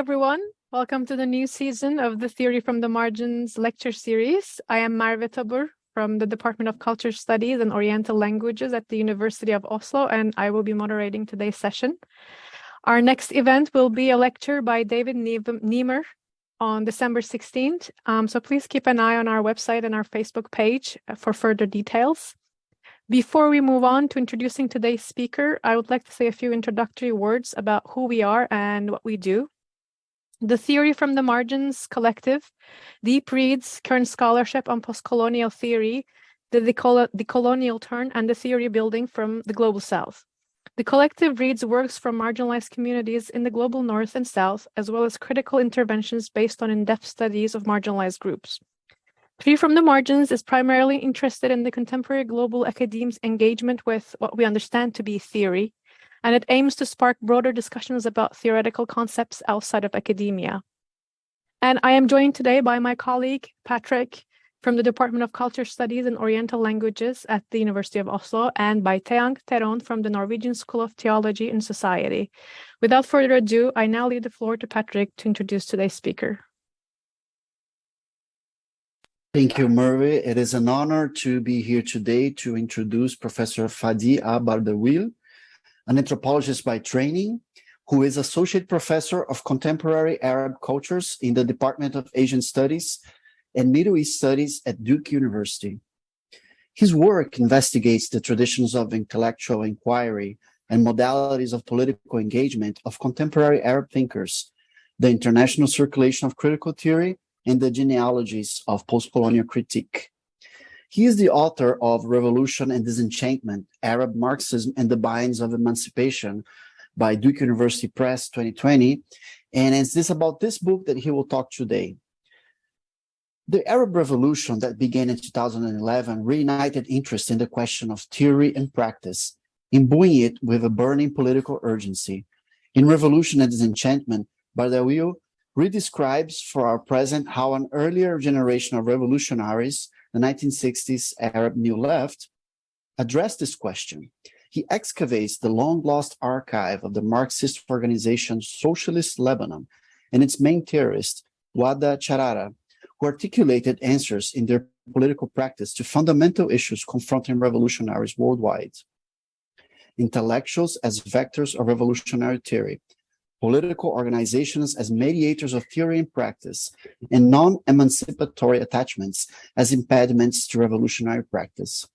Everyone. Welcome to the new season of the Theory from the Margins lecture series. I am Marve Tabur from the Department of Culture Studies and Oriental Languages at the University of Oslo, and I will be moderating today's session. Our next event will be a lecture by David Niemer on December 16th. So please keep an eye on our website and our Facebook page for further details. Before we move on to introducing today's speaker, I would like to say a few introductory words about who we are and what we do. The Theory from the Margins Collective deep reads current scholarship on postcolonial theory, the decolonial turn, and the theory building from the Global South. The collective reads works from marginalized communities in the Global North and South, as well as critical interventions based on in-depth studies of marginalized groups. Free from the Margins is primarily interested in the contemporary global academe's engagement with what we understand to be theory, and it aims to spark broader discussions about theoretical concepts outside of academia. And I am joined today by my colleague, Patrick, from the Department of Culture Studies and Oriental Languages at the University of Oslo, and by Teang Teron from the Norwegian School of Theology and Society. Without further ado, I now leave the floor to Patrick to introduce today's speaker. Thank you, Murray. It is an honor to be here today to introduce Professor Fadi Bardawil, an anthropologist by training, who is Associate Professor of Contemporary Arab Cultures in the Department of Asian Studies and Middle East Studies at Duke University. His work investigates the traditions of intellectual inquiry and modalities of political engagement of contemporary Arab thinkers, the international circulation of critical theory, and the genealogies of postcolonial critique. He is the author of Revolution and Disenchantment, Arab Marxism and the Binds of Emancipation by Duke University Press 2020. And it's about this book that he will talk today. The Arab Revolution that began in 2011 reignited interest in the question of theory and practice, imbuing it with a burning political urgency. In Revolution and Disenchantment, Bardawil redescribes for our present how an earlier generation of revolutionaries, the 1960s Arab New Left, addressed this question. He excavates the long-lost archive of the Marxist organization Socialist Lebanon and its main theorist, Waddah Charara, who articulated answers in their political practice to fundamental issues confronting revolutionaries worldwide. Intellectuals as vectors of revolutionary theory, political organizations as mediators of theory and practice, and non-emancipatory attachments as impediments to revolutionary practice.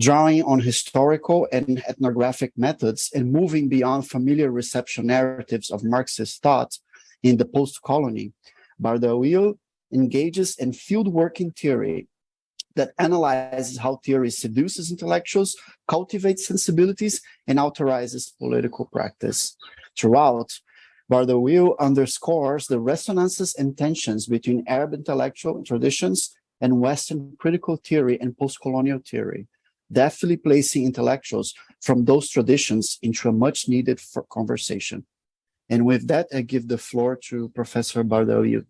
Drawing on historical and ethnographic methods and moving beyond familiar reception narratives of Marxist thought in the postcolony, Bardawil engages in fieldwork in theory that analyzes how theory seduces intellectuals, cultivates sensibilities, and authorizes political practice. Throughout, Bardawil underscores the resonances and tensions between Arab intellectual traditions and Western critical theory and postcolonial theory, deftly placing intellectuals from those traditions into a much-needed conversation. And with that, I give the floor to Professor Bardawil.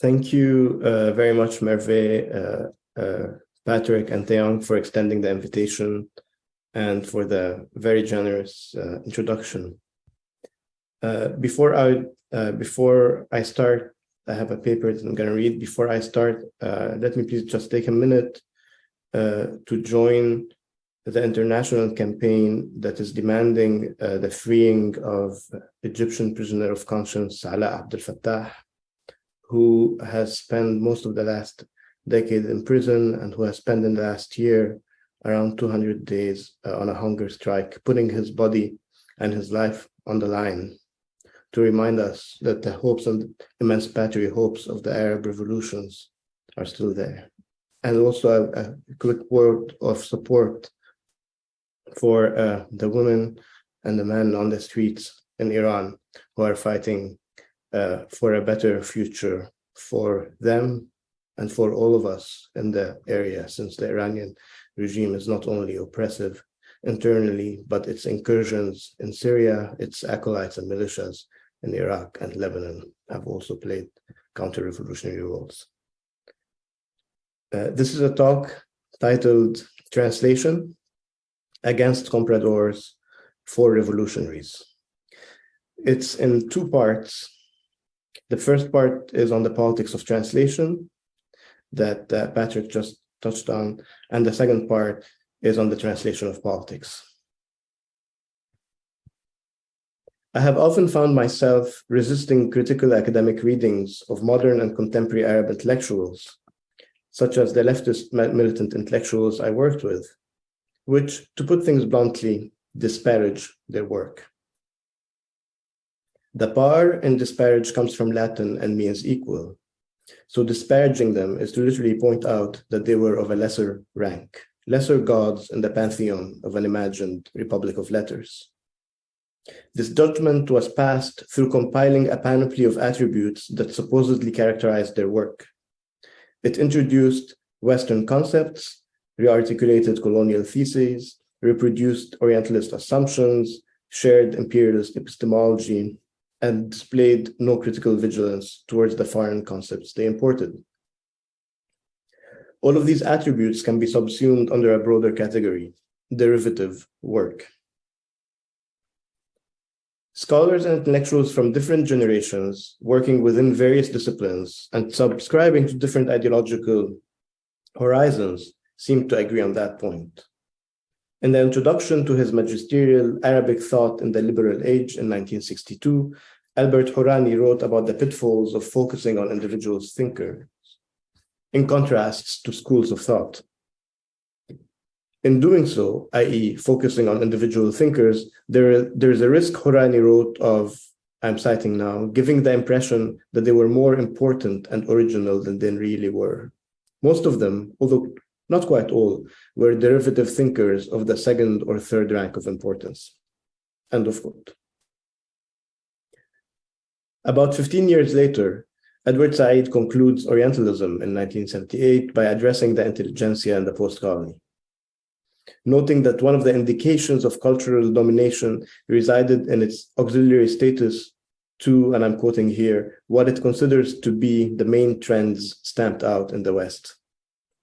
Thank you very much, Merve, Patrick, and Teang for extending the invitation and for the very generous introduction. Before I start, I have a paper that I'm going to read. Before I start, let me please just take a minute to join the international campaign that is demanding the freeing of Egyptian prisoner of conscience, Alaa Abdel Fattah, who has spent most of the last decade in prison and who has spent in the last year around 200 days on a hunger strike, putting his body and his life on the line to remind us that the hopes and emancipatory hopes of the Arab revolutions are still there. And also a quick word of support for the women and the men on the streets in Iran who are fighting for a better future for them and for all of us in the area, since the Iranian regime is not only oppressive internally, but its incursions in Syria, its acolytes and militias in Iraq and Lebanon have also played counter-revolutionary roles. This is a talk titled Translation Against Compradors for revolutionaries. It's in two parts. The first part is on the politics of translation that Patrick just touched on, and the second part is on the translation of politics. I have often found myself resisting critical academic readings of modern and contemporary Arab intellectuals, such as the leftist militant intellectuals I worked with, which, to put things bluntly, disparage their work. The par in disparage comes from Latin and means equal. So disparaging them is to literally point out that they were of a lesser rank, lesser gods in the pantheon of an imagined republic of letters. This judgment was passed through compiling a panoply of attributes that supposedly characterized their work. It introduced Western concepts, rearticulated colonial theses, reproduced Orientalist assumptions, shared imperialist epistemology, and displayed no critical vigilance towards the foreign concepts they imported. All of these attributes can be subsumed under a broader category, derivative work. Scholars and intellectuals from different generations, working within various disciplines and subscribing to different ideological horizons, seem to agree on that point. In the introduction to his magisterial Arabic Thought in the Liberal Age in 1962, Albert Hourani wrote about the pitfalls of focusing on individual thinkers, in contrast to schools of thought. In doing so, i.e., focusing on individual thinkers, there's a risk, Hourani wrote, of, I'm citing now, giving the impression that they were more important and original than they really were. Most of them, although not quite all, were derivative thinkers of the second or third rank of importance. End of quote. About 15 years later, Edward Said concludes Orientalism in 1978 by addressing the intelligentsia and the postcolony, noting that one of the indications of cultural domination resided in its auxiliary status to, and I'm quoting here, what it considers to be the main trends stamped out in the West.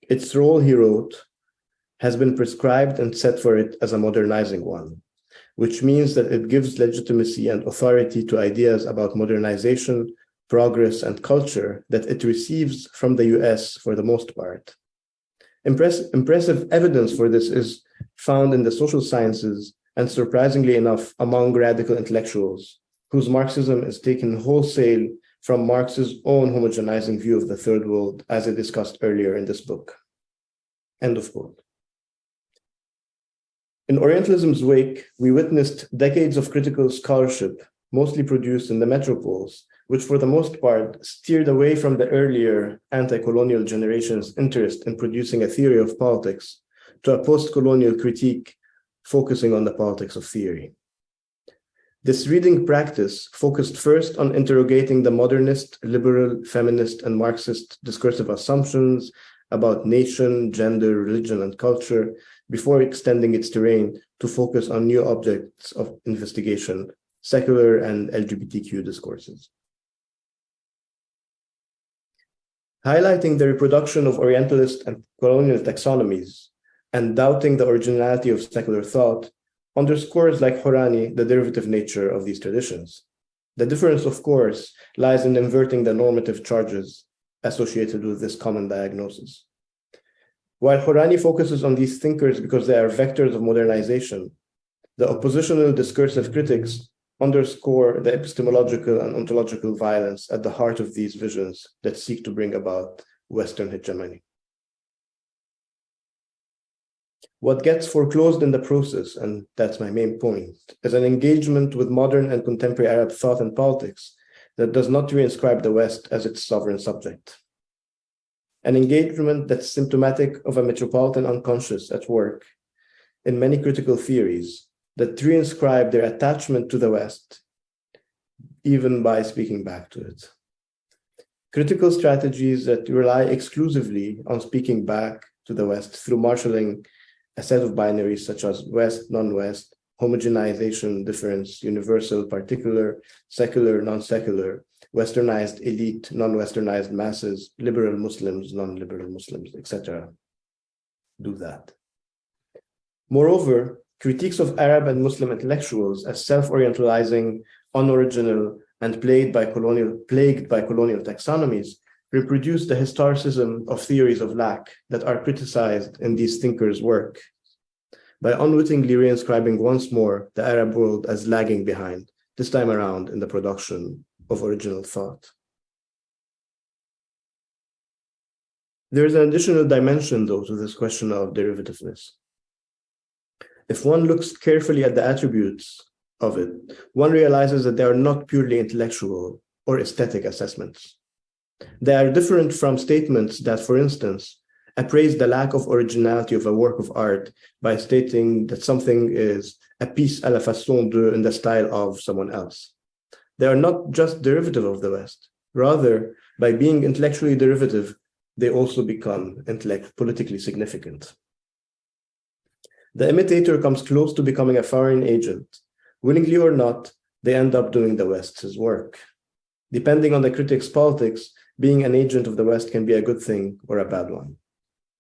Its role, he wrote, has been prescribed and set for it as a modernizing one, which means that it gives legitimacy and authority to ideas about modernization, progress, and culture that it receives from the US for the most part. Impressive evidence for this is found in the social sciences and, surprisingly enough, among radical intellectuals, whose Marxism is taken wholesale from Marx's own homogenizing view of the Third World, as I discussed earlier in this book. End of quote. In Orientalism's wake, we witnessed decades of critical scholarship, mostly produced in the metropoles, which for the most part steered away from the earlier anti-colonial generation's interest in producing a theory of politics to a post-colonial critique focusing on the politics of theory. This reading practice focused first on interrogating the modernist, liberal, feminist, and Marxist discursive assumptions about nation, gender, religion, and culture before extending its terrain to focus on new objects of investigation, secular and LGBTQ discourses. Highlighting the reproduction of Orientalist and colonial taxonomies and doubting the originality of secular thought underscores, like Hourani, the derivative nature of these traditions. The difference, of course, lies in inverting the normative charges associated with this common diagnosis. While Hourani focuses on these thinkers because they are vectors of modernization, the oppositional discursive critics underscore the epistemological and ontological violence at the heart of these visions that seek to bring about Western hegemony. What gets foreclosed in the process, and that's my main point, is an engagement with modern and contemporary Arab thought and politics that does not reinscribe the West as its sovereign subject. An engagement that's symptomatic of a metropolitan unconscious at work in many critical theories that reinscribe their attachment to the West, even by speaking back to it. Critical strategies that rely exclusively on speaking back to the West through marshalling a set of binaries such as West, non-West, homogenization, difference, universal, particular, secular, non-secular, Westernized elite, non-Westernized masses, liberal Muslims, non-liberal Muslims, etc. Do that. Moreover, critiques of Arab and Muslim intellectuals as self-orientalizing, unoriginal, and plagued by colonial taxonomies reproduce the historicism of theories of lack that are criticized in these thinkers' work by unwittingly reinscribing once more the Arab world as lagging behind, this time around in the production of original thought. There is an additional dimension, though, to this question of derivativeness. If one looks carefully at the attributes of it, one realizes that they are not purely intellectual or aesthetic assessments. They are different from statements that, for instance, appraise the lack of originality of a work of art by stating that something is a piece à la façon de in the style of someone else. They are not just derivative of the West. Rather, by being intellectually derivative, they also become politically significant. The imitator comes close to becoming a foreign agent. Willingly or not, they end up doing the West's work. Depending on the critic's politics, being an agent of the West can be a good thing or a bad one.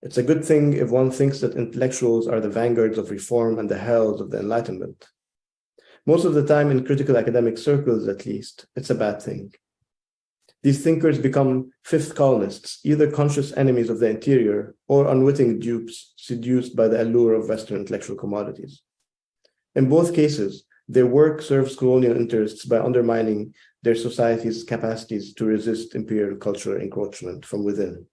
It's a good thing if one thinks that intellectuals are the vanguards of reform and the heralds of the Enlightenment. Most of the time, in critical academic circles at least, it's a bad thing. These thinkers become fifth colonists, either conscious enemies of the interior or unwitting dupes seduced by the allure of Western intellectual commodities. In both cases, their work serves colonial interests by undermining their society's capacities to resist imperial cultural encroachment from within.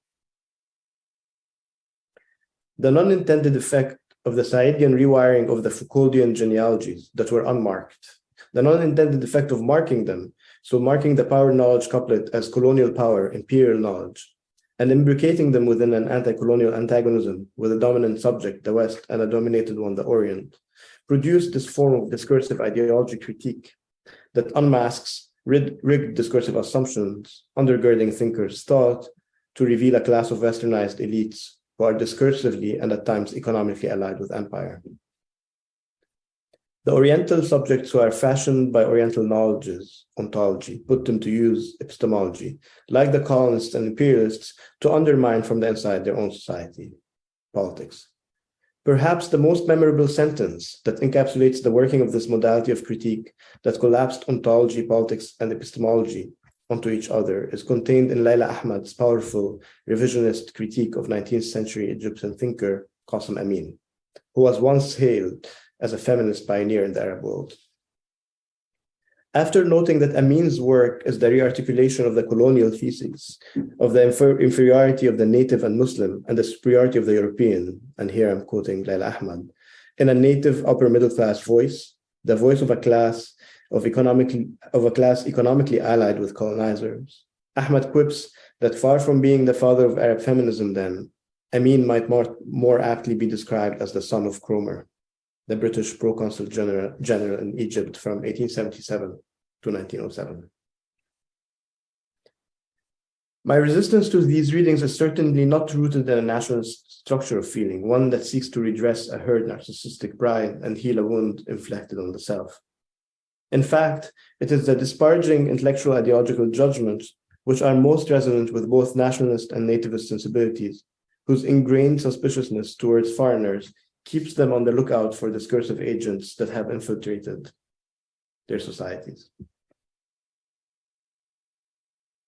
The non-intended effect of the Saïdian rewiring of the Foucauldian genealogies that were unmarked, the non-intended effect of marking them, so marking the power-knowledge couplet as colonial power, imperial knowledge, and imbricating them within an anti-colonial antagonism with a dominant subject, the West, and a dominated one, the Orient, produced this form of discursive ideology critique that unmasks rigged discursive assumptions undergirding thinkers' thought to reveal a class of westernized elites who are discursively and at times economically allied with empire. The Oriental subjects who are fashioned by Oriental knowledges, ontology, put them to use epistemology, like the colonists and imperialists, to undermine from the inside their own society, politics. Perhaps the most memorable sentence that encapsulates the working of this modality of critique that collapsed ontology, politics, and epistemology onto each other is contained in Layla Ahmad's powerful revisionist critique of 19th century Egyptian thinker Qasim Amin, who was once hailed as a feminist pioneer in the Arab world. After noting that Amin's work is the rearticulation of the colonial thesis of the inferiority of the native and Muslim and the superiority of the European, and here I'm quoting Layla Ahmad, in a native upper middle class voice, the voice of a class economically allied with colonizers, Ahmad quips that far from being the father of Arab feminism then, Amin might more aptly be described as the son of Cromer, the British proconsul general in Egypt from 1877 to 1907. My resistance to these readings is certainly not rooted in a nationalist structure of feeling, one that seeks to redress a hurt narcissistic pride and heal a wound inflicted on the self. In fact, it is the disparaging intellectual ideological judgments which are most resonant with both nationalist and nativist sensibilities, whose ingrained suspiciousness towards foreigners keeps them on the lookout for discursive agents that have infiltrated their societies.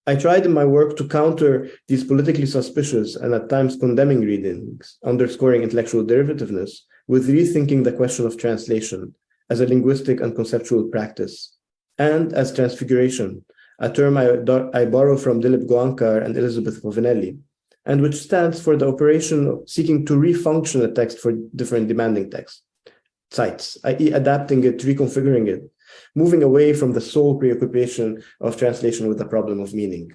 I tried in my work to counter these politically suspicious and at times condemning readings, underscoring intellectual derivativeness, with rethinking the question of translation as a linguistic and conceptual practice, and as transfiguration, a term I borrow from Dilip Goankar and Elizabeth Povinelli, and which stands for the operation of seeking to refunction a text for different demanding text sites, i.e. adapting it, reconfiguring it, moving away from the sole preoccupation of translation with the problem of meaning.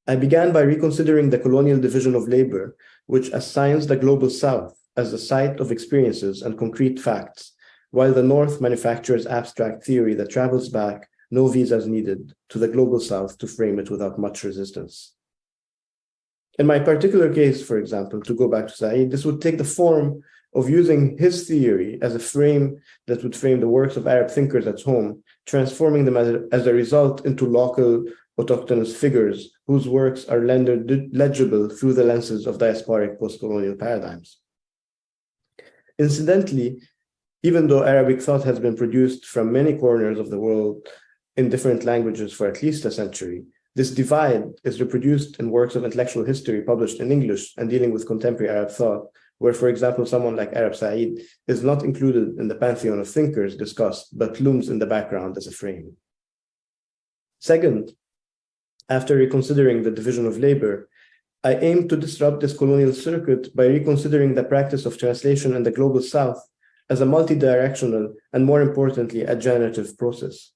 I began by reconsidering the colonial division of labor, which assigns the global South as the site of experiences and concrete facts, while the North manufactures abstract theory that travels back, no visas needed, to the global South to frame it without much resistance. In my particular case, for example, to go back to Said, this would take the form of using his theory as a frame that would frame the works of Arab thinkers at home, transforming them as a result into local autochthonous figures whose works are rendered legible through the lenses of diasporic postcolonial paradigms. Incidentally, even though Arabic thought has been produced from many corners of the world in different languages for at least a century, this divide is reproduced in works of intellectual history published in English and dealing with contemporary Arab thought, where, for example, someone like Arab Said is not included in the pantheon of thinkers discussed, but looms in the background as a frame. Second, after reconsidering the division of labor, I aim to disrupt this colonial circuit by reconsidering the practice of translation in the global South as a multi-directional and, more importantly, a generative process.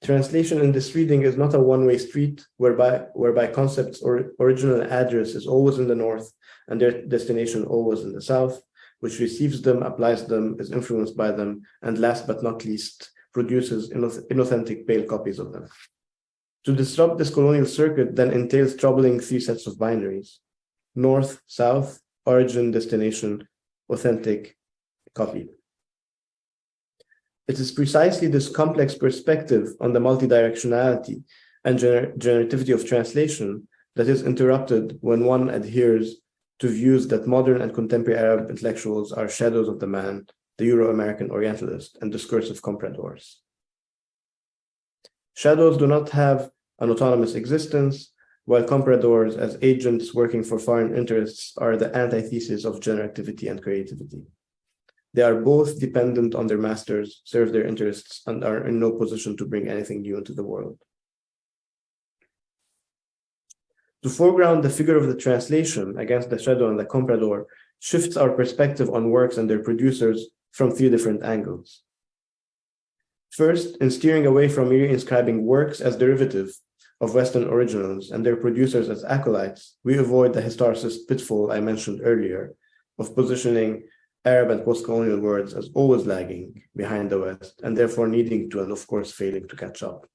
Translation in this reading is not a one-way street whereby concepts' or original address is always in the North and their destination always in the South, which receives them, applies them, is influenced by them, and last but not least, produces inauthentic pale copies of them. To disrupt this colonial circuit then entails troubling three sets of binaries: North, South, origin, destination, authentic, copy. It is precisely this complex perspective on the multidirectionality and generativity of translation that is interrupted when one adheres to views that modern and contemporary Arab intellectuals are shadows of the man, the Euro-American Orientalist, and discursive compradors. Shadows do not have an autonomous existence, while compradors as agents working for foreign interests are the antithesis of generativity and creativity. They are both dependent on their masters, serve their interests, and are in no position to bring anything new into the world. To foreground the figure of the translation against the shadow and the comprador shifts our perspective on works and their producers from three different angles. First, in steering away from merely inscribing works as derivative of Western originals and their producers as acolytes, we avoid the historicist pitfall I mentioned earlier of positioning Arab and post-colonial words as always lagging behind the West and therefore needing to and of course failing to catch up.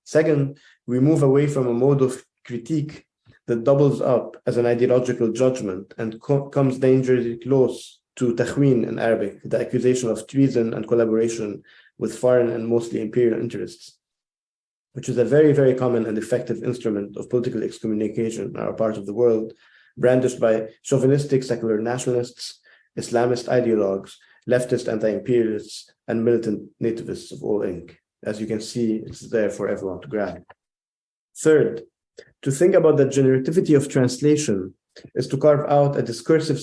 Second, we move away from a mode of critique that doubles up as an ideological judgment and comes dangerously close to takhween in Arabic, the accusation of treason and collaboration with foreign and mostly imperial interests, which is a very, very common and effective instrument of political excommunication in our part of the world, brandished by chauvinistic secular nationalists, Islamist ideologues, leftist anti-imperialists, and militant nativists of all ink. As you can see, it's there for everyone to grab. Third, to think about the generativity of translation is to carve out a discursive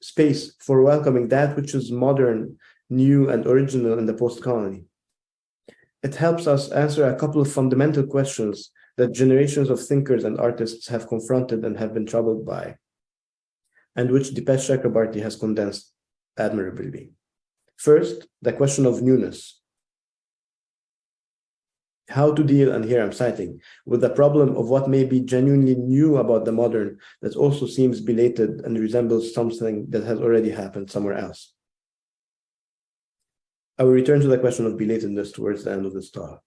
space for welcoming that which is modern, new, and original in the post-colony. It helps us answer a couple of fundamental questions that generations of thinkers and artists have confronted and have been troubled by, and which Dipesh Chakrabarty has condensed admirably. First, the question of newness. How to deal, and here I'm citing, with the problem of what may be genuinely new about the modern that also seems belated and resembles something that has already happened somewhere else. I will return to the question of belatedness towards the end of this talk.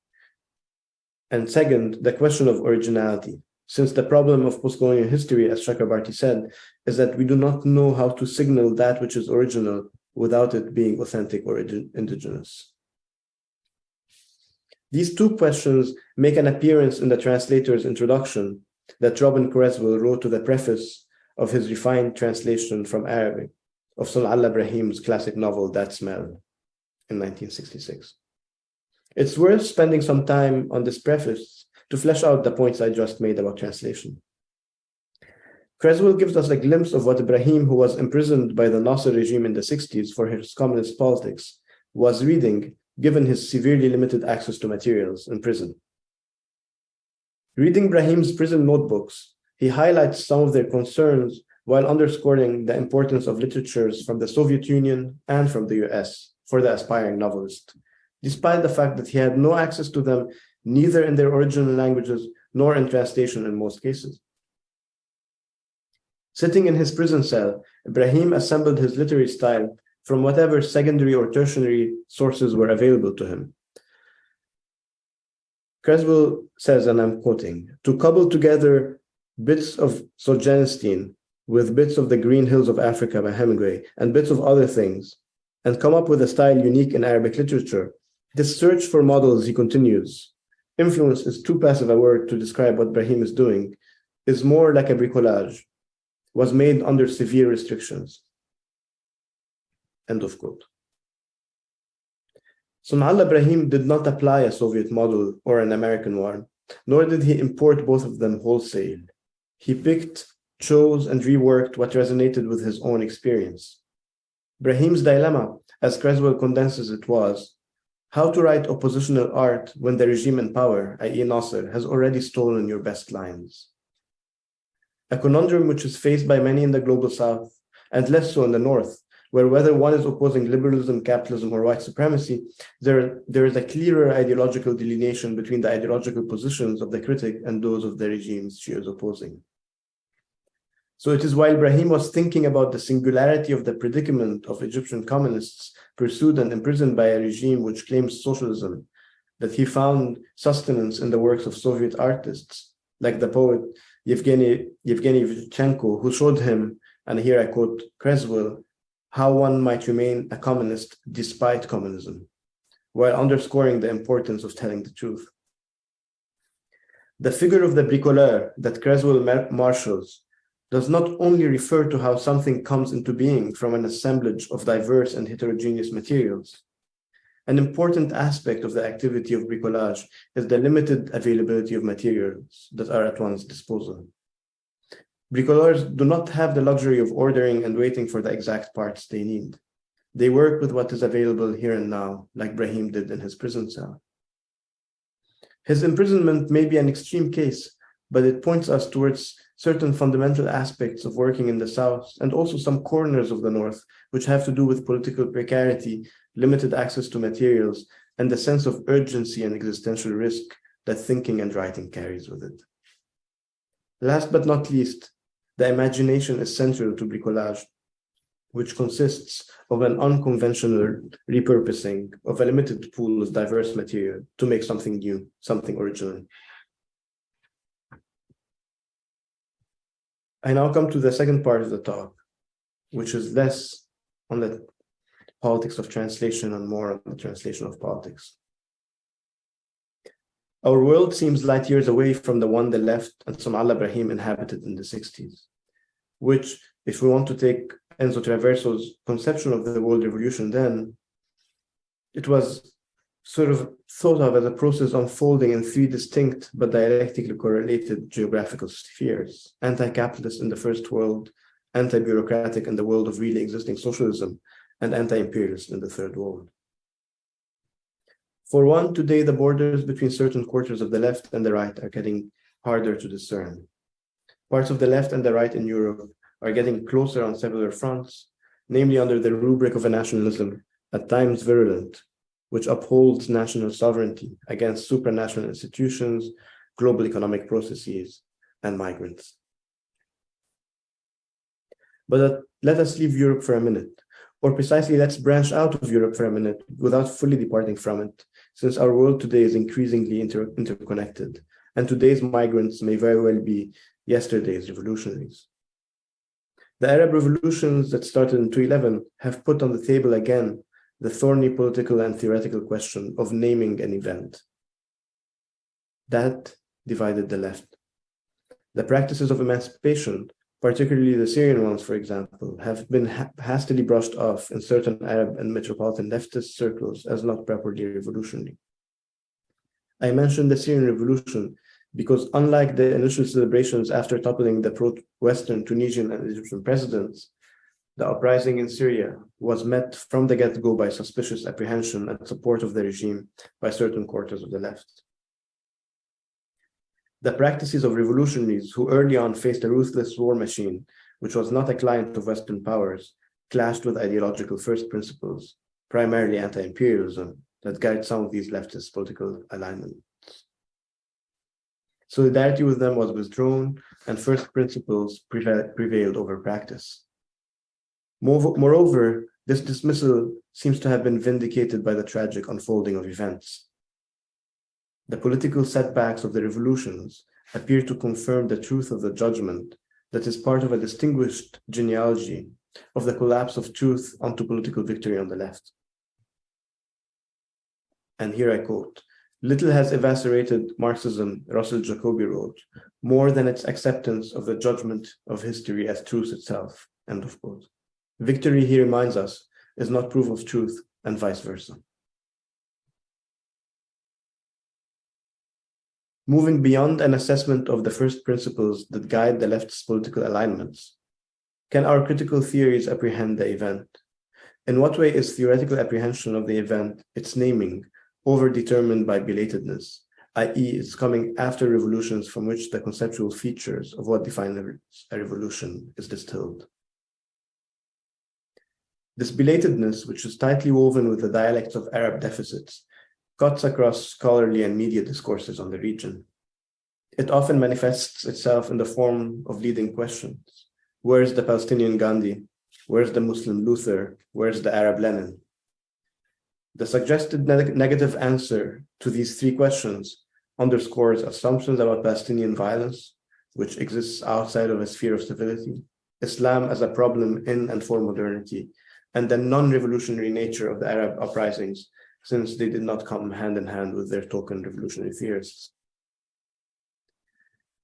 And second, the question of originality, since the problem of postcolonial history, as Chakrabarty said, is that we do not know how to signal that which is original without it being authentic or indigenous. These two questions make an appearance in the translator's introduction that Robin Creswell wrote to the preface of his refined translation from Arabic of Sun'Allah Brahim's classic novel, That Smell, in 1966. It's worth spending some time on this preface to flesh out the points I just made about translation. Creswell gives us a glimpse of what Ibrahim, who was imprisoned by the Nasser regime in the 60s for his communist politics, was reading given his severely limited access to materials in prison. Reading Brahim's prison notebooks, he highlights some of their concerns while underscoring the importance of literatures from the Soviet Union and from the US for the aspiring novelist, despite the fact that he had no access to them neither in their original languages nor in translation in most cases. Sitting in his prison cell, Ibrahim assembled his literary style from whatever secondary or tertiary sources were available to him. Creswell says, and I'm quoting, to cobble together bits of Solzhenitsyn with bits of the Green Hills of Africa by Hemingway and bits of other things, and come up with a style unique in Arabic literature. This search for models, he continues, influence is too passive a word to describe what Brahim is doing, is more like a bricolage, was made under severe restrictions. end of quote. Sun'Allah Ibrahim did not apply a Soviet model or an American one, nor did he import both of them wholesale. He picked, chose, and reworked what resonated with his own experience. Ibrahim's dilemma, as Creswell condenses it, was how to write oppositional art when the regime in power, i.e. Nasser, has already stolen your best lines. A conundrum which is faced by many in the global south, and less so in the north, where whether one is opposing liberalism, capitalism, or white supremacy, there is a clearer ideological delineation between the ideological positions of the critic and those of the regimes she is opposing. So it is while Ibrahim was thinking about the singularity of the predicament of Egyptian communists pursued and imprisoned by a regime which claims socialism, that he found sustenance in the works of Soviet artists, like the poet Yevgeny Yevchenko, who showed him, and here I quote Creswell, how one might remain a communist despite communism, while underscoring the importance of telling the truth. The figure of the bricoleur that Creswell marshals does not only refer to how something comes into being from an assemblage of diverse and heterogeneous materials. An important aspect of the activity of bricolage is the limited availability of materials that are at one's disposal. Bricoleurs do not have the luxury of ordering and waiting for the exact parts they need. They work with what is available here and now, like Ibrahim did in his prison cell. His imprisonment may be an extreme case, but it points us towards certain fundamental aspects of working in the South and also some corners of the North, which have to do with political precarity, limited access to materials, and the sense of urgency and existential risk that thinking and writing carries with it. Last but not least, the imagination is central to bricolage, which consists of an unconventional repurposing of a limited pool of diverse material to make something new, something original. I now come to the second part of the talk, which is less on the politics of translation and more on the translation of politics. Our world seems light years away from the one the left and Sun'Allah Ibrahim inhabited in the 60s, which, if we want to take Enzo Traverso's conception of the world revolution then, it was sort of thought of as a process unfolding in three distinct but dialectically correlated geographical spheres: anti-capitalist in the first world, anti-bureaucratic in the world of really existing socialism, and anti-imperialist in the third world. For one, today the borders between certain quarters of the left and the right are getting harder to discern. Parts of the left and the right in Europe are getting closer on several fronts, namely under the rubric of a nationalism, at times virulent, which upholds national sovereignty against supranational institutions, global economic processes, and migrants. But let us leave Europe for a minute, or precisely let's branch out of Europe for a minute without fully departing from it, since our world today is increasingly interconnected, and today's migrants may very well be yesterday's revolutionaries. The Arab revolutions that started in 2011 have put on the table again the thorny political and theoretical question of naming an event. That divided the left. The practices of emancipation, particularly the Syrian ones, for example, have been hastily brushed off in certain Arab and metropolitan leftist circles as not properly revolutionary. I mentioned the Syrian revolution because, unlike the initial celebrations after toppling the pro-Western Tunisian and Egyptian presidents, the uprising in Syria was met from the get-go by suspicious apprehension and support of the regime by certain quarters of the left. The practices of revolutionaries who early on faced a ruthless war machine, which was not a client of Western powers, clashed with ideological first principles, primarily anti-imperialism, that guide some of these leftist political alignments. Solidarity with them was withdrawn, and first principles prevailed over practice. Moreover, this dismissal seems to have been vindicated by the tragic unfolding of events. The political setbacks of the revolutions appear to confirm the truth of the judgment that is part of a distinguished genealogy of the collapse of truth onto political victory on the left. And here I quote, "Little has eviscerated Marxism," Russell Jacoby wrote, "more than its acceptance of the judgment of history as truth itself," end of quote. Victory, he reminds us, is not proof of truth, and vice versa. Moving beyond an assessment of the first principles that guide the left's political alignments, can our critical theories apprehend the event? In what way is theoretical apprehension of the event, its naming, overdetermined by belatedness, i.e., it's coming after revolutions from which the conceptual features of what define a revolution is distilled? This belatedness, which is tightly woven with the dialects of Arab deficits, cuts across scholarly and media discourses on the region. It often manifests itself in the form of leading questions. Where's the Palestinian Gandhi? Where's the Muslim Luther? Where's the Arab Lenin? The suggested negative answer to these three questions underscores assumptions about Palestinian violence, which exists outside of a sphere of civility, Islam as a problem in and for modernity, and the non-revolutionary nature of the Arab uprisings, since they did not come hand in hand with their token revolutionary theorists.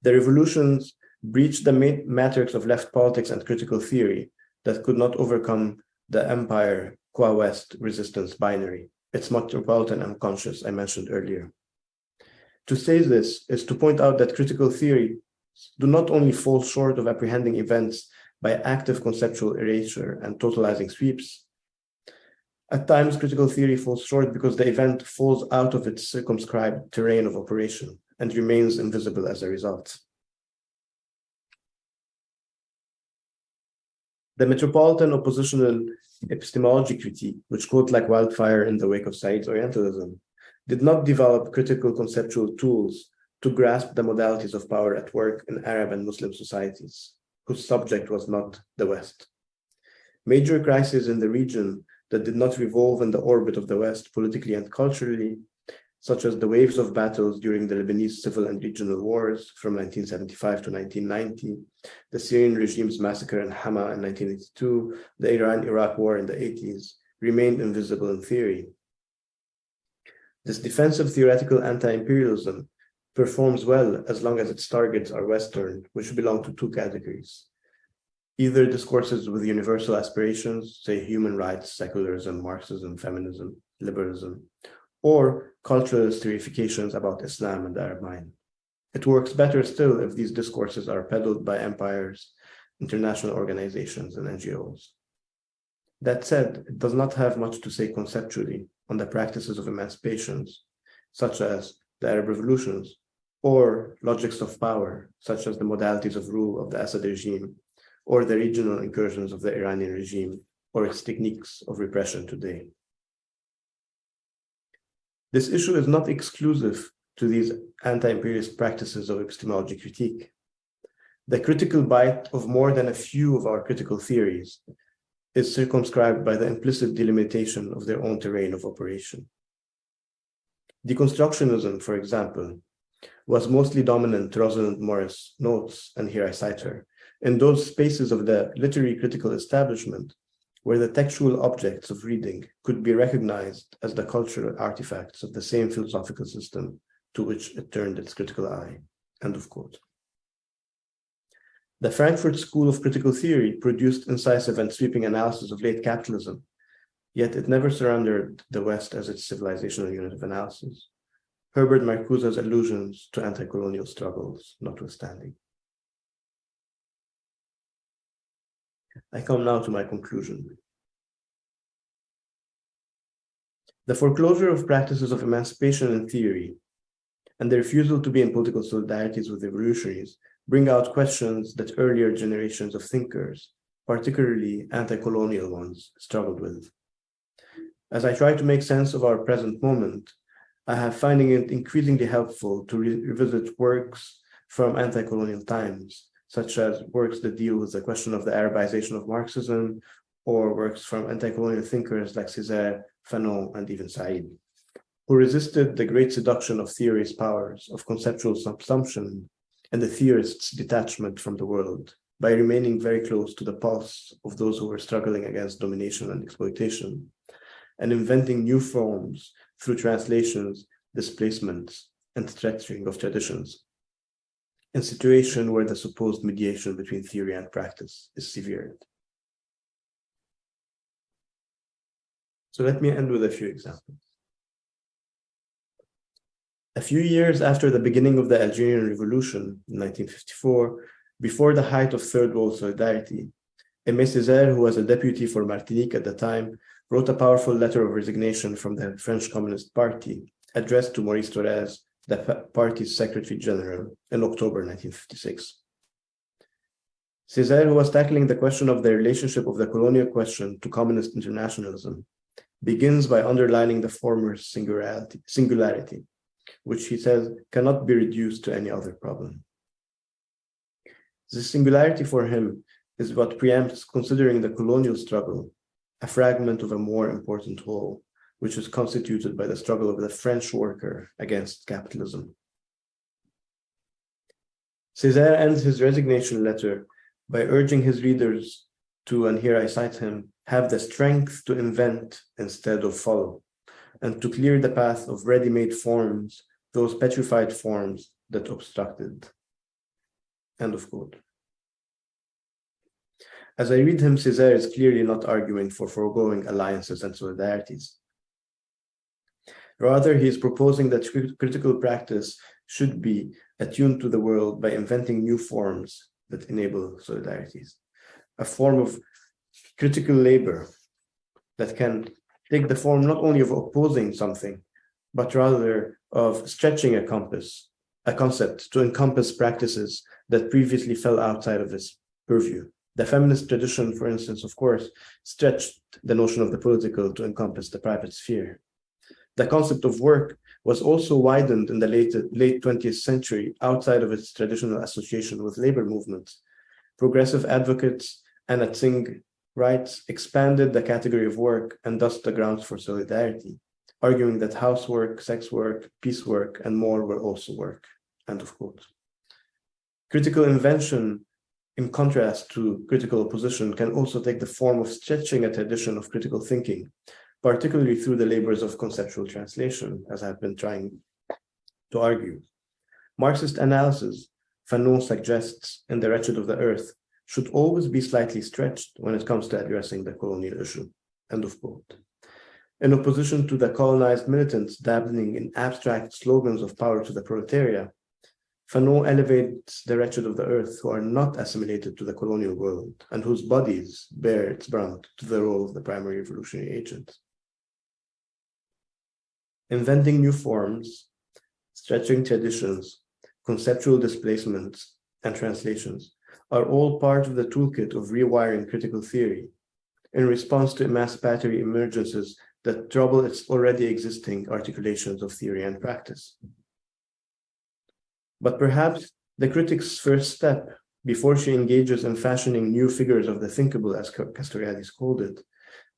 The revolutions breached the matrix of left politics and critical theory that could not overcome the empire qua West resistance binary, its metropolitan unconscious I mentioned earlier. To say this is to point out that critical theory do not only fall short of apprehending events by active conceptual erasure and totalizing sweeps. At times, critical theory falls short because the event falls out of its circumscribed terrain of operation and remains invisible as a result. The metropolitan oppositional epistemology critique, which caught like wildfire in the wake of Said's Orientalism, did not develop critical conceptual tools to grasp the modalities of power at work in Arab and Muslim societies, whose subject was not the West. Major crises in the region that did not revolve in the orbit of the West politically and culturally, such as the waves of battles during the Lebanese civil and regional wars from 1975 to 1990, the Syrian regime's massacre in Hama in 1982, the Iran-Iraq war in the 80s, remained invisible in theory. This defensive theoretical anti-imperialism performs well as long as its targets are Western, which belong to two categories. Either discourses with universal aspirations, say human rights, secularism, Marxism, feminism, liberalism, or culturalist reifications about Islam and the Arab mind. It works better still if these discourses are peddled by empires, international organizations, and NGOs. That said, it does not have much to say conceptually on the practices of emancipations, such as the Arab revolutions, or logics of power, such as the modalities of rule of the Assad regime, or the regional incursions of the Iranian regime, or its techniques of repression today. This issue is not exclusive to these anti-imperialist practices of epistemology critique. The critical bite of more than a few of our critical theories is circumscribed by the implicit delimitation of their own terrain of operation. Deconstructionism, for example, was mostly dominant, Rosalind Morris notes, and here I cite her, in those spaces of the literary critical establishment where the textual objects of reading could be recognized as the cultural artifacts of the same philosophical system to which it turned its critical eye. End of quote. The Frankfurt School of Critical Theory produced incisive and sweeping analysis of late capitalism, yet it never surrendered the West as its civilizational unit of analysis. Herbert Marcuse's allusions to anti-colonial struggles notwithstanding. I come now to my conclusion. The foreclosure of practices of emancipation in theory and the refusal to be in political solidarities with revolutionaries bring out questions that earlier generations of thinkers, particularly anti-colonial ones, struggled with. As I try to make sense of our present moment, I have finding it increasingly helpful to revisit works from anti-colonial times, such as works that deal with the question of the Arabization of Marxism, or works from anti-colonial thinkers like Césaire, Fanon, and even Said, who resisted the great seduction of theory's powers of conceptual subsumption and the theorist's detachment from the world by remaining very close to the pulse of those who were struggling against domination and exploitation, and inventing new forms through translations, displacements, and stretching of traditions, in a situation where the supposed mediation between theory and practice is severed. So let me end with a few examples. A few years after the beginning of the Algerian Revolution in 1954, before the height of Third World solidarity, Aimé Césaire, who was a deputy for Martinique at the time, wrote a powerful letter of resignation from the French Communist Party, addressed to Maurice Thorez, the party's Secretary General, in October 1956. Césaire, who was tackling the question of the relationship of the colonial question to communist internationalism, begins by underlining the former's singularity, which he says cannot be reduced to any other problem. The singularity for him is what preempts considering the colonial struggle a fragment of a more important whole, which is constituted by the struggle of the French worker against capitalism. Césaire ends his resignation letter by urging his readers to, and here I cite him, have the strength to invent instead of follow, and to clear the path of ready-made forms, those petrified forms that obstructed. End of quote. As I read him, Césaire is clearly not arguing for foregoing alliances and solidarities. Rather, he is proposing that critical practice should be attuned to the world by inventing new forms that enable solidarities. A form of critical labor that can take the form not only of opposing something, but rather of stretching a concept to encompass practices that previously fell outside of its purview. The feminist tradition, for instance, of course, stretched the notion of the political to encompass the private sphere. The concept of work was also widened in the late 20th century outside of its traditional association with labor movements. Progressive advocates and Atsing rights expanded the category of work and thus the grounds for solidarity, arguing that housework, sex work, piecework, and more were also work. End of quote. Critical invention, in contrast to critical opposition, can also take the form of stretching a tradition of critical thinking, particularly through the labors of conceptual translation, as I've been trying to argue. Marxist analysis, Fanon suggests in The Wretched of the Earth, should always be slightly stretched when it comes to addressing the colonial issue. End of quote. In opposition to the colonized militants dabbling in abstract slogans of power to the proletariat, Fanon elevates the wretched of the earth who are not assimilated to the colonial world and whose bodies bear its brunt to the role of the primary revolutionary agent. Inventing new forms, stretching traditions, conceptual displacements, and translations are all part of the toolkit of rewiring critical theory in response to emancipatory emergences that trouble its already existing articulations of theory and practice. But perhaps the critic's first step, before she engages in fashioning new figures of the thinkable, as Castoriadis called it,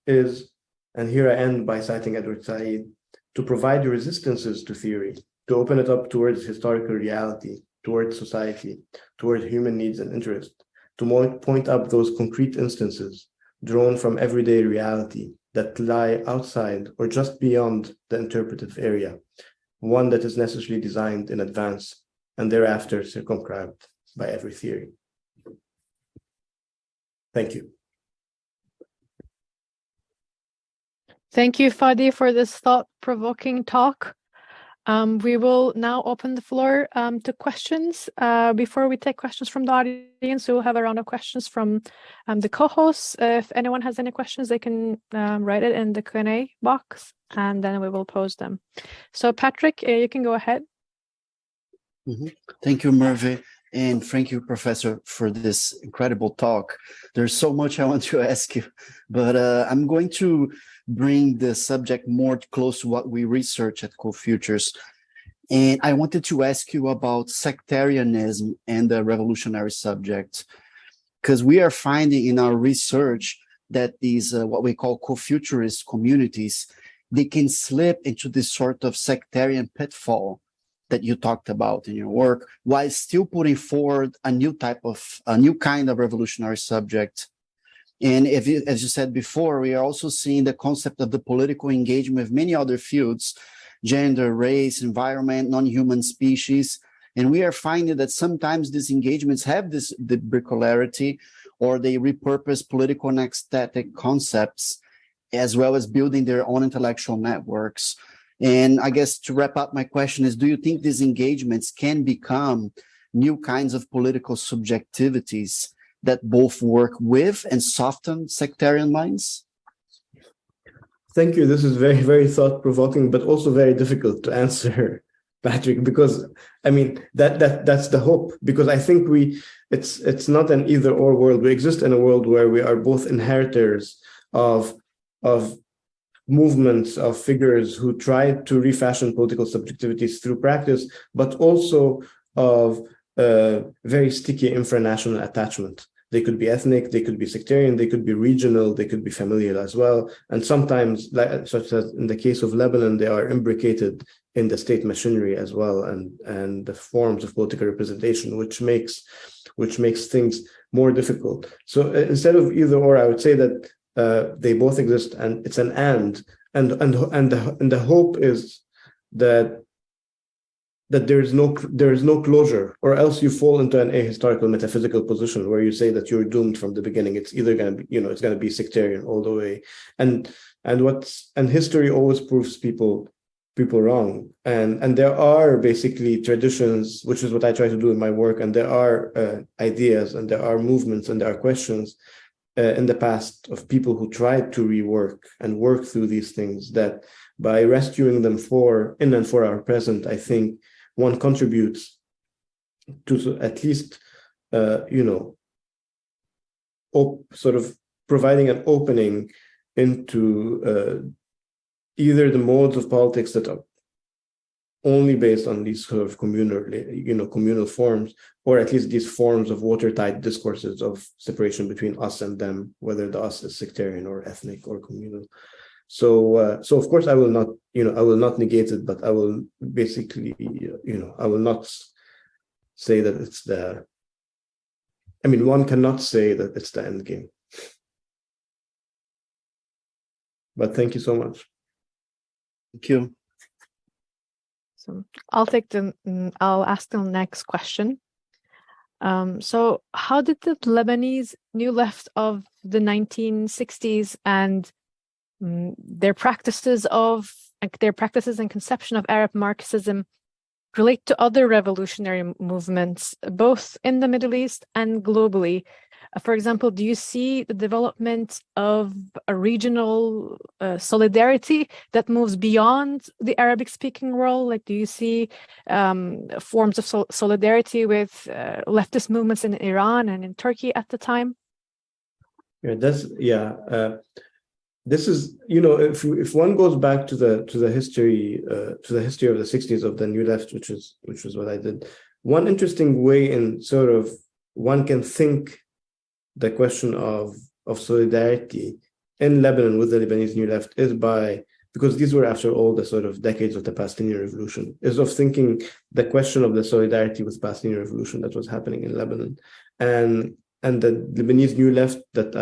is, and here I end by citing Edward Said, to provide resistances to theory, to open it up towards historical reality, towards society, towards human needs and interest, to point up those concrete instances drawn from everyday reality that lie outside or just beyond the interpretive area, one that is necessarily designed in advance and thereafter circumscribed by every theory. Thank you. Thank you, Fadi, for this thought-provoking talk. We will now open the floor to questions. Before we take questions from the audience, we'll have a round of questions from the co-hosts. If anyone has any questions, they can write it in the Q&A box, and then we will pose them. So, Patrick, you can go ahead. Thank you, Merve, and thank you, Professor, for this incredible talk. There's so much I want to ask you, but I'm going to bring the subject more close to what we research at Co-Futures. And I wanted to ask you about sectarianism and the revolutionary subject, because we are finding in our research that these what we call co-futurist communities, they can slip into this sort of sectarian pitfall that you talked about in your work, while still putting forward a new kind of revolutionary subject. And as you said before, we are also seeing the concept of the political engagement with many other fields, gender, race, environment, non-human species. And we are finding that sometimes these engagements have the bipolarity, or they repurpose political and aesthetic concepts as well as building their own intellectual networks. And I guess to wrap up, my question is, do you think these engagements can become new kinds of political subjectivities that both work with and soften sectarian lines? Thank you. This is very, very thought-provoking, but also very difficult to answer, Patrick, because I mean that's the hope. Because I think it's not an either-or world. We exist in a world where we are both inheritors of movements, of figures who try to refashion political subjectivities through practice, but also of very sticky infranational attachment. They could be ethnic, they could be sectarian, they could be regional, they could be familial as well. And sometimes, such as in the case of Lebanon, they are imbricated in the state machinery as well, and the forms of political representation, which makes things more difficult. So instead of either or, I would say that they both exist, and it's an and the hope is that there is no closure, or else you fall into an ahistorical metaphysical position where you say that you're doomed from the beginning. It's either going to be, it's going to be sectarian all the way, and history always proves people wrong, and there are basically traditions, which is what I try to do in my work, and there are ideas, and there are movements, and there are questions in the past of people who tried to rework and work through these things, that by rescuing them in and for our present, I think one contributes to at least, sort of providing an opening into either the modes of politics that are only based on these sort of communal forms, or at least these forms of watertight discourses of separation between us and them, whether the us is sectarian or ethnic or communal. So of course I will not negate it, but I will basically, I will not say that it's one cannot say that it's the end game. But thank you so much. Thank you. So I'll ask the next question. So how did the Lebanese New Left of the 1960s and their practices and conception of Arab Marxism relate to other revolutionary movements, both in the Middle East and globally? For example, do you see the development of a regional solidarity that moves beyond the Arabic-speaking world? Like, do you see forms of solidarity with leftist movements in Iran and in Turkey at the time? This is, if one goes back to the history of the 60s of the New Left, which was what I did. One interesting way in sort of one can think the question of solidarity in Lebanon with the Lebanese New Left is because these were after all the sort of decades of the Palestinian Revolution, is of thinking the question of the solidarity with Palestinian Revolution that was happening in Lebanon. And the Lebanese New Left that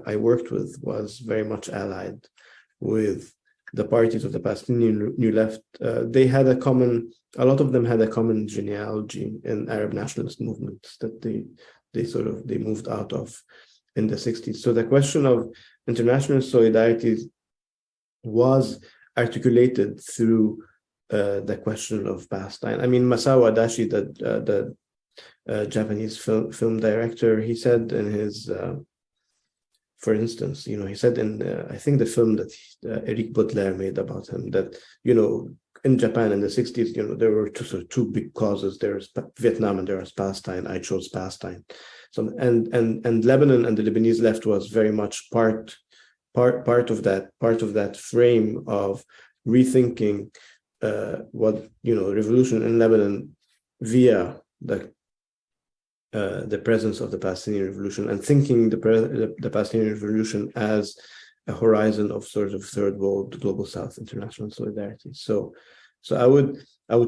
I worked with was very much allied with the parties of the Palestinian New Left. A lot of them had a common genealogy in Arab nationalist movements that they moved out of in the 60s. So the question of international solidarity was articulated through the question of Palestine. I mean, Masao Adachi, the Japanese film director, he said in his, for instance, he said in, I think the film that Eric Butler made about him, that, in Japan in the 60s, there were two big causes. There's Vietnam and there was Palestine. I chose Palestine. So, and Lebanon and the Lebanese left was very much part of that frame of rethinking what, revolution in Lebanon via the presence of the Palestinian Revolution, and thinking the Palestinian Revolution as a horizon of sort of third world, global South, international solidarity. So I would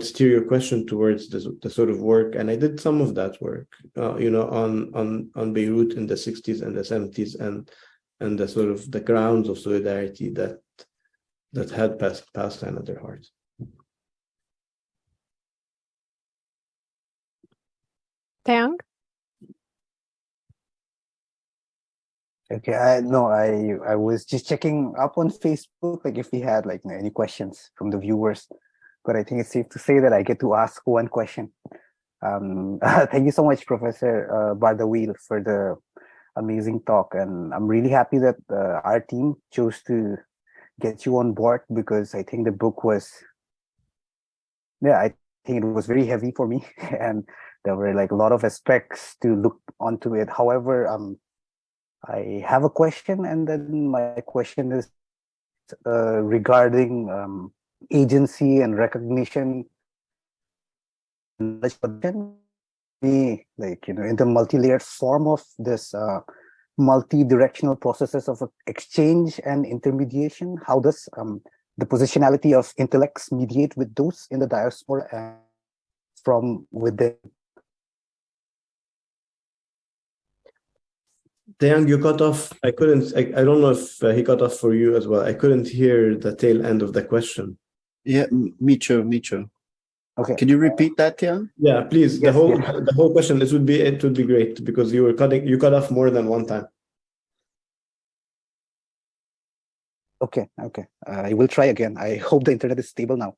steer your question towards the sort of work, and I did some of that work, on Beirut in the 60s and the 70s, and the sort of the grounds of solidarity that had Palestine at their heart. Taeyang? Okay, I was just checking up on Facebook, like if we had like any questions from the viewers, but I think it's safe to say that I get to ask one question. Thank you so much, Professor Bardawil, for the amazing talk, and I'm really happy that our team chose to get you on board, because I think the book was, yeah, I think it was very heavy for me, and there were like a lot of aspects to look onto it. However, I have a question, and then my question is regarding agency and recognition, like in the multi-layered form of this multi-directional processes of exchange and intermediation. How does the positionality of intellects mediate with those in the diaspora and from within? Taeyang, you cut off. I couldn't. I don't know if he cut off for you as well. I couldn't hear the tail end of the question. Yeah, me too. Okay. Can you repeat that, Tian? Yeah, please. Yes, The whole question. It would be great, because you cut off more than one time. Okay. I will try again. I hope the internet is stable now.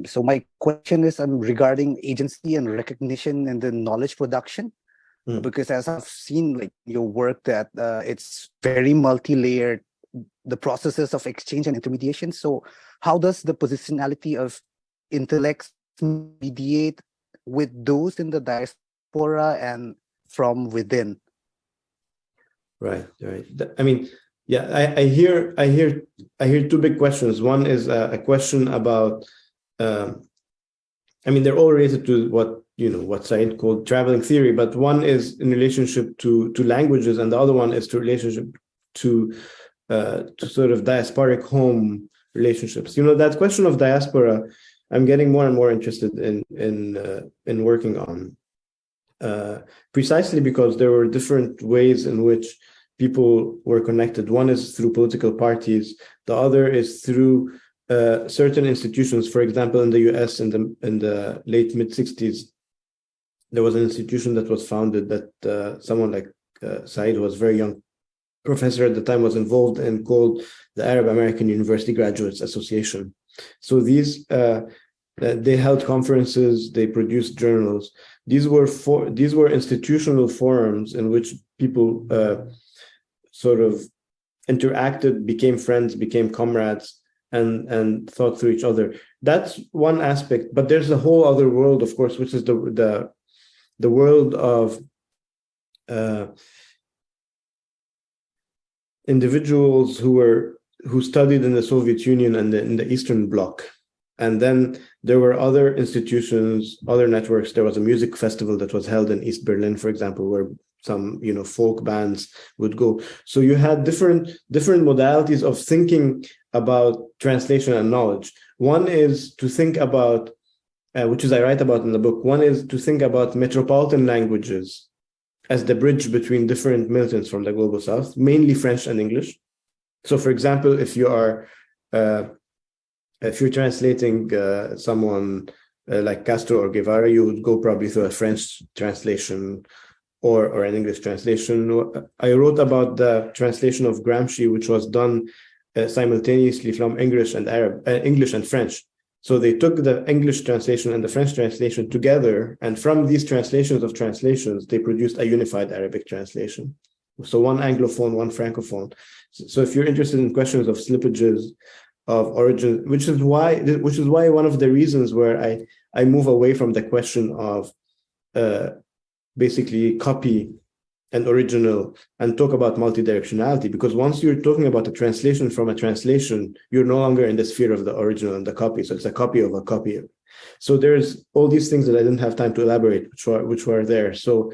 So my question is regarding agency and recognition in the knowledge production. Because as I've seen like your work, that it's very multi-layered, the processes of exchange and intermediation. So how does the positionality of intellects mediate with those in the diaspora and from within? Right. I mean, yeah, I hear two big questions. One is a question about, I mean, they're all related to what Said called traveling theory, but one is in relationship to languages, and the other one is to relationship to sort of diasporic home relationships. That question of diaspora, I'm getting more and more interested in working on, precisely because there were different ways in which people were connected. One is through political parties. The other is through certain institutions. For example, in the US in the late mid-60s, there was an institution that was founded that someone like Said, who was a very young professor at the time, was involved in, called the Arab American University Graduates Association. So these they held conferences, they produced journals. These were institutional forums in which people sort of interacted, became friends, became comrades, and thought through each other. That's one aspect, but there's a whole other world, of course, which is the world of individuals who studied in the Soviet Union and in the Eastern Bloc. And then there were other institutions, other networks. There was a music festival that was held in East Berlin, for example, where some folk bands would go. So you had different modalities of thinking about translation and knowledge. One is to think about, which is I write about in the book, one is to think about metropolitan languages as the bridge between different militants from the global south, mainly French and English. So for example, if you're translating someone like Castro or Guevara, you would go probably through a French translation or an English translation. I wrote about the translation of Gramsci, which was done simultaneously from English and French. So they took the English translation and the French translation together, and from these translations of translations, they produced a unified Arabic translation. So one Anglophone, one Francophone. So if you're interested in questions of slippages, of origin, which is why one of the reasons where I move away from the question of basically copy and original and talk about multidirectionality, because once you're talking about a translation from a translation, you're no longer in the sphere of the original and the copy. So it's a copy of a copy. So there's all these things that I didn't have time to elaborate, which were there. So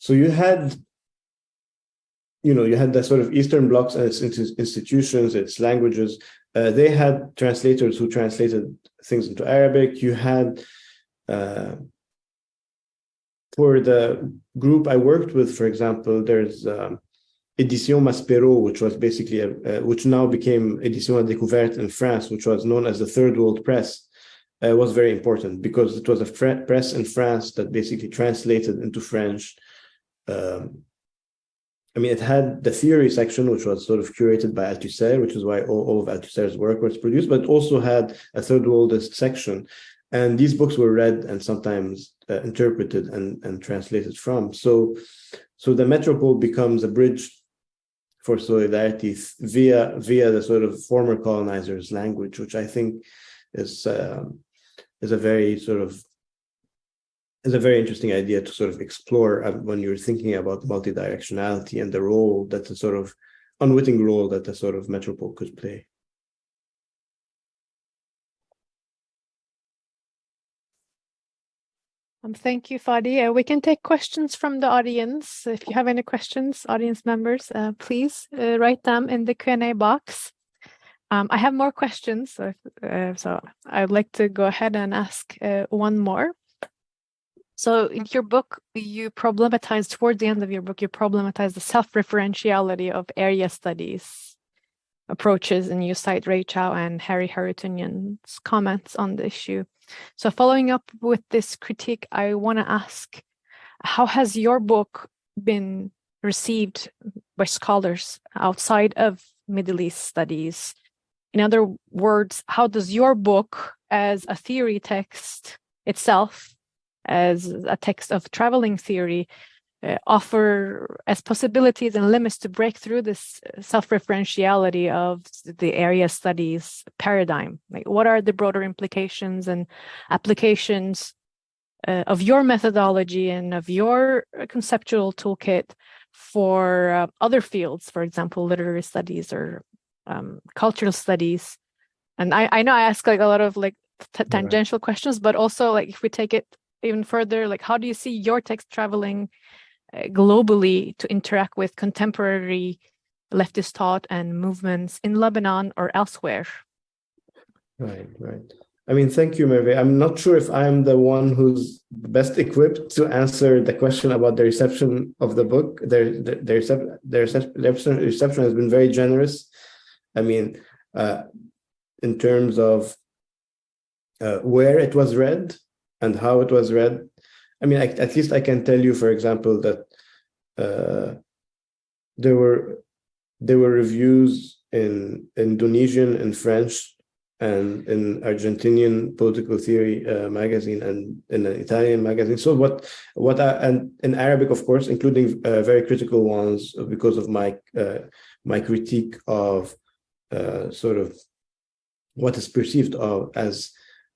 you had the sort of Eastern blocs and its institutions, its languages. They had translators who translated things into Arabic. You had, for the group I worked with, for example, there's Édition Maspero, which was basically which now became Édition Découverte in France, which was known as the Third World Press. Was very important because it was a press in France that basically translated into French I mean, it had the theory section, which was sort of curated by Althusser, which is why all of Althusser's work was produced, but also had a third worldist section. And these books were read and sometimes interpreted and translated from. So the metropole becomes a bridge for solidarity via the sort of former colonizers' language, which I think is a very interesting idea to sort of explore when you're thinking about multidirectionality and the role that the sort of unwitting role that the sort of metropole could play. Thank you, Fadi. We can take questions from the audience. If you have any questions, audience members, please write them in the Q&A box. I have more questions, so I'd like to go ahead and ask one more. So in your book, toward the end of your book, you problematize the self-referentiality of area studies approaches, and you cite Ray Chow and Harry Harutyunyan's comments on the issue. So following up with this critique, I want to ask, how has your book been received by scholars outside of Middle East studies? In other words, how does your book as a theory text itself, as a text of traveling theory, offer as possibilities and limits to break through this self-referentiality of the area studies paradigm? Like, what are the broader implications and applications of your methodology and of your conceptual toolkit for other fields, for example, literary studies or cultural studies? And I know I ask like a lot of like tangential questions, but also like if we take it even further, like how do you see your text traveling globally to interact with contemporary leftist thought and movements in Lebanon or elsewhere? Right. I mean, thank you, Merve. I'm not sure if I'm the one who's best equipped to answer the question about the reception of the book. The reception has been very generous. I mean, in terms of where it was read and how it was read. I mean, at least I can tell you, for example, that there were reviews in Indonesian, in French, and in Argentinian political theory magazine, and in an Italian magazine. So and in Arabic, of course, including very critical ones because of my critique of sort of what is perceived as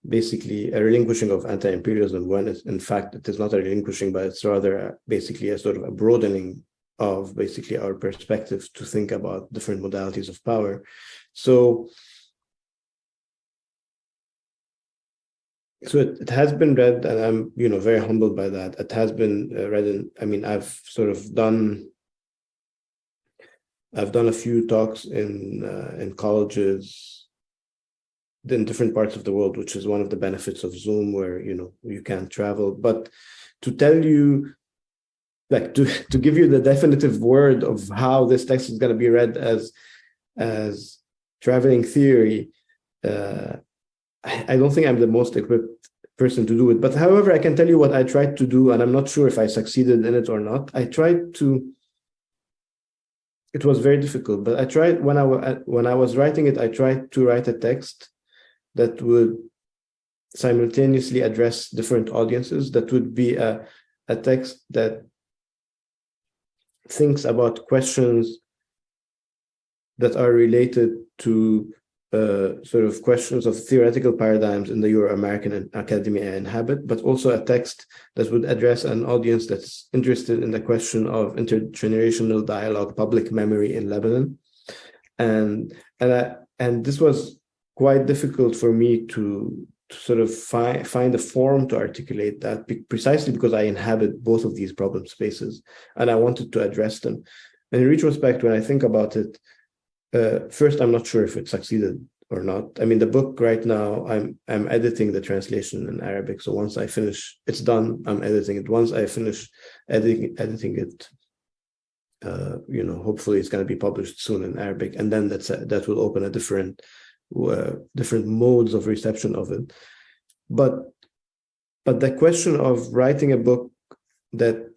basically a relinquishing of anti-imperialism, when in fact it is not a relinquishing, but it's rather basically a sort of a broadening of basically our perspective to think about different modalities of power. So it has been read, and I'm very humbled by that. It has been read, and I mean I've done a few talks in colleges in different parts of the world, which is one of the benefits of Zoom, where you can't travel. But to tell you, like to give you the definitive word of how this text is going to be read as traveling theory, I don't think I'm the most equipped person to do it. But however, I can tell you what I tried to do, and I'm not sure if I succeeded in it or not. It was very difficult, but I tried when I was writing it. I tried to write a text that would simultaneously address different audiences, that would be a text that thinks about questions that are related to sort of questions of theoretical paradigms in the Euro-American academia I inhabit, but also a text that would address an audience that's interested in the question of intergenerational dialogue, public memory in Lebanon. And this was quite difficult for me to sort of find a form to articulate that, precisely because I inhabit both of these problem spaces and I wanted to address them. And in retrospect, when I think about it, first, I'm not sure if it succeeded or not. I mean, the book right now, I'm editing the translation in Arabic. So once I finish, it's done. I'm editing it. Once I finish editing it, hopefully it's going to be published soon in Arabic, and then that will open a different modes of reception of it. But the question of writing a book that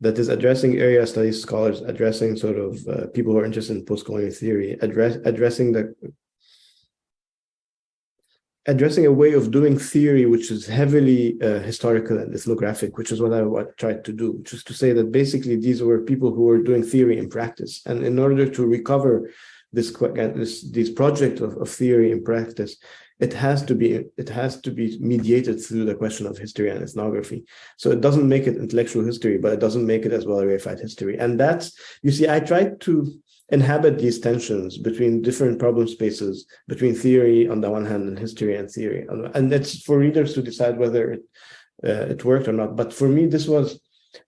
that is addressing area studies scholars, addressing sort of people who are interested in postcolonial theory, addressing a way of doing theory which is heavily historical and ethnographic, which is what I tried to do, which is to say that basically these were people who were doing theory in practice. And in order to recover this project of theory in practice, it has to be mediated through the question of history and ethnography. So it doesn't make it intellectual history, but it doesn't make it as well reified history. And that's, you see, I tried to inhabit these tensions between different problem spaces, between theory on the one hand and history and theory. And it's for readers to decide whether it worked or not. But for me, this was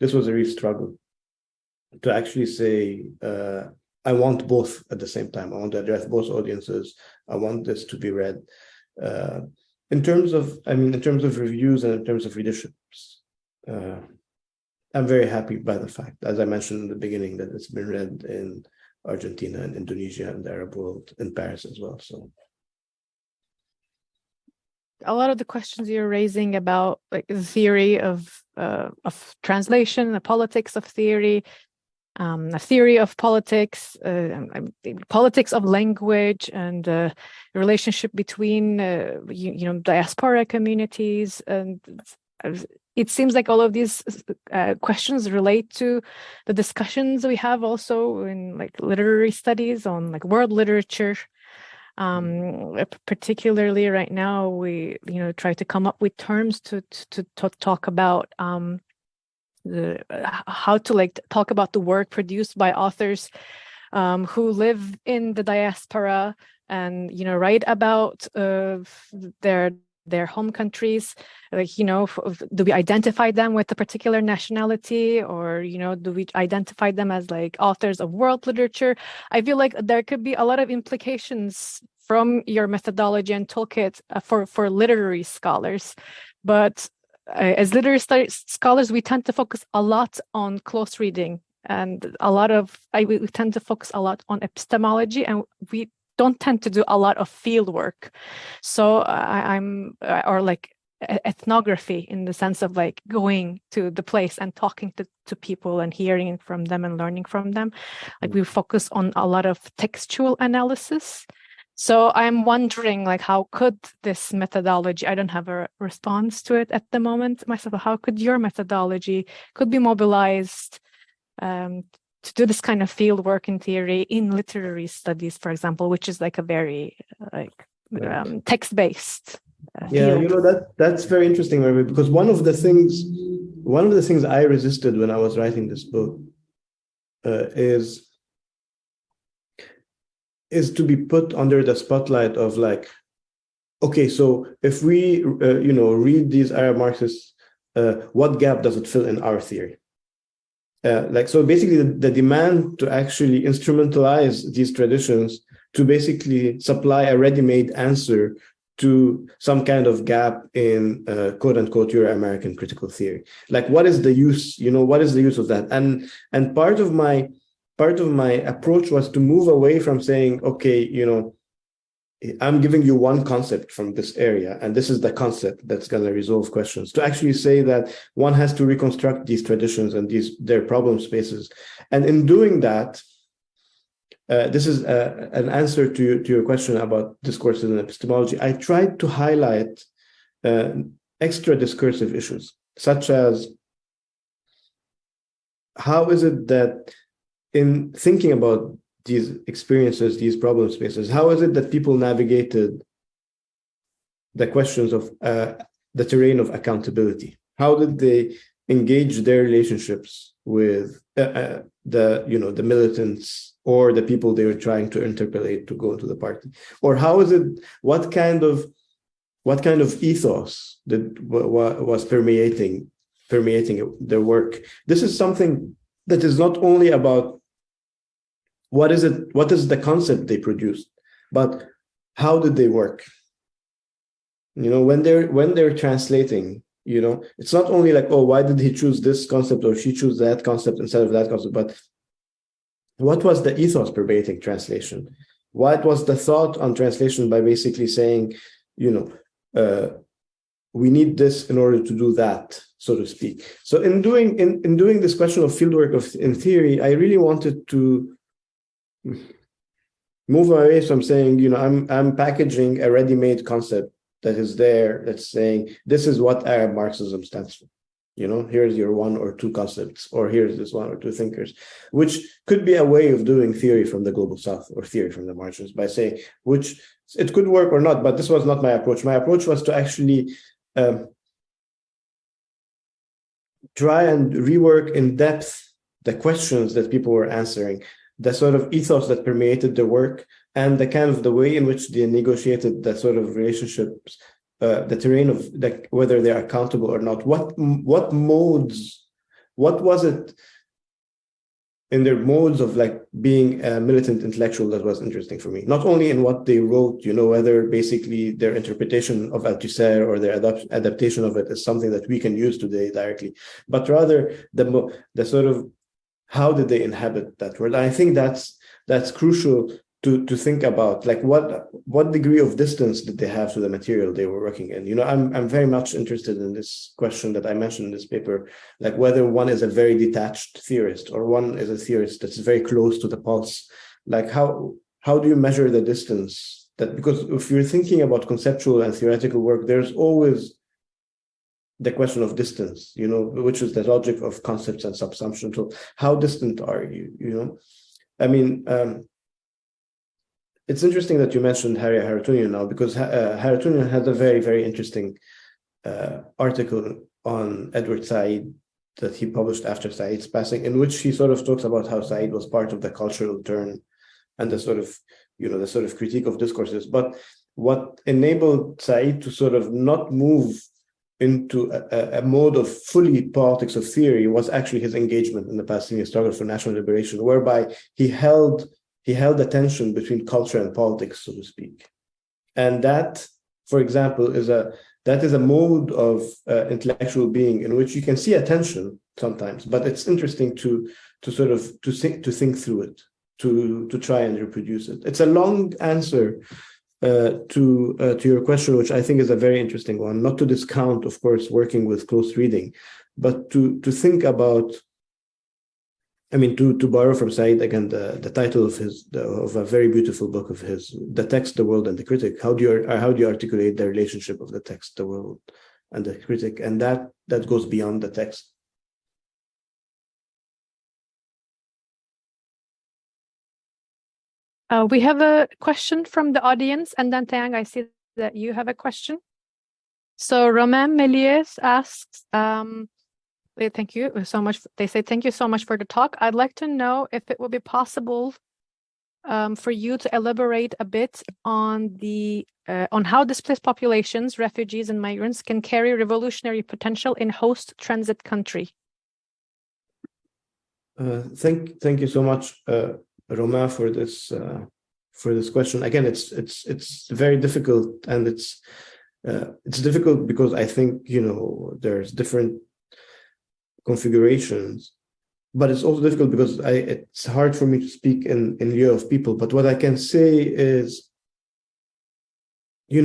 a real struggle to actually say, I want both at the same time. I want to address both audiences. I want this to be read. In terms of reviews and in terms of readerships, I'm very happy by the fact, as I mentioned in the beginning, that it's been read in Argentina and Indonesia and the Arab world, in Paris as well. So a lot of the questions you're raising about like the theory of translation, the politics of theory, a theory of politics, politics of language, and the relationship between diaspora communities, and it seems like all of these questions relate to the discussions we have also in like literary studies on like world literature. Particularly right now, we try to come up with terms to talk about how to like talk about the work produced by authors who live in the diaspora and write about their home countries. Like, do we identify them with a particular nationality, or do we identify them as like authors of world literature? I feel like there could be a lot of implications from your methodology and toolkit for literary scholars, but as literary studies scholars, we tend to focus a lot on close reading, and we tend to focus a lot on epistemology, and we don't tend to do a lot of field work. So or like ethnography, in the sense of like going to the place and talking to people and hearing from them and learning from them. Like we focus on a lot of textual analysis. So I'm wondering, like, how could this methodology, I don't have a response to it at the moment myself, how could your methodology could be mobilized to do this kind of field work in theory in literary studies, for example, which is like a very text-based field. That's very interesting, Marvin, because one of the things I resisted when I was writing this book is to be put under the spotlight of like, okay, so if we read these Arab Marxists, what gap does it fill in our theory? So basically the demand to actually instrumentalize these traditions to basically supply a ready-made answer to some kind of gap in quote unquote Euro-American critical theory. Like, what is the use? What is the use of that? And part of my approach was to move away from saying, okay, I'm giving you one concept from this area, and this is the concept that's going to resolve questions, to actually say that one has to reconstruct these traditions and their problem spaces. And in doing that, this is an answer to your question about discourses and epistemology. I tried to highlight extra discursive issues, such as how is it that in thinking about these experiences, these problem spaces, how is it that people navigated the questions of the terrain of accountability? How did they engage their relationships with the militants or the people they were trying to interpellate to go into the party? Or how is it? What kind of ethos that was permeating their work? This is something that is not only about what is the concept they produced, but how did they work? When they're translating, it's not only like, oh, why did he choose this concept or she choose that concept instead of that concept, but what was the ethos pervading translation? What was the thought on translation by basically saying, we need this in order to do that. so to speak. So in doing this question of fieldwork in theory, I really wanted to move away from saying, I'm packaging a ready-made concept that is there, that's saying, this is what Arab Marxism stands for. Here's your one or two concepts, or here's this one or two thinkers, which could be a way of doing theory from the global south or theory from the margins by saying, which it could work or not, but this was not my approach. My approach was to actually try and rework in depth the questions that people were answering, the sort of ethos that permeated the work, and the way in which they negotiated the sort of relationships, the terrain of whether they're accountable or not. What modes, what was it in their modes of being a militant intellectual that was interesting for me? Not only in what they wrote, whether basically their interpretation of Althusser or their adaptation of it is something that we can use today directly, but rather the sort of how did they inhabit that world? And I think that's crucial to think about, what degree of distance did they have to the material they were working in. I'm very much interested in this question that I mentioned in this paper, whether one is a very detached theorist or one is a theorist that's very close to the pulse. How do you measure the distance? Because if you're thinking about conceptual and theoretical work, there's always the question of distance, which is the logic of concepts and subsumption. So how distant are you? It's interesting that you mentioned Harry Haratunian now, because Haratunian had a very, very interesting article on Edward Said that he published after Said's passing, in which he sort of talks about how Said was part of the cultural turn and the sort of critique of discourses. But what enabled Said to sort of not move into a mode of fully politics of theory was actually his engagement in the Palestinian struggle for national liberation, whereby he held the tension between culture and politics, so to speak. And that, for example, is a mode of intellectual being in which you can see a tension sometimes, but it's interesting to think through it, to try and reproduce it. It's a long answer to your question, which I think is a very interesting one, not to discount, of course, working with close reading, but to think about, to borrow from Said again, the title of a very beautiful book of his, The Text, the World, and the Critic. How do you articulate the relationship of the text, the world, and the critic? And that goes beyond the text. We have a question from the audience, and then Taeyang, I see that you have a question. So Romain Méliès asks, thank you so much. They say, thank you so much for the talk. I'd like to know if it would be possible for you to elaborate a bit on on how displaced populations, refugees, and migrants can carry revolutionary potential in host transit country. Thank you so much, Romain, for this question. Again, it's very difficult, and it's difficult because I think there's different configurations, but it's also difficult because it's hard for me to speak in lieu of people. But what I can say is,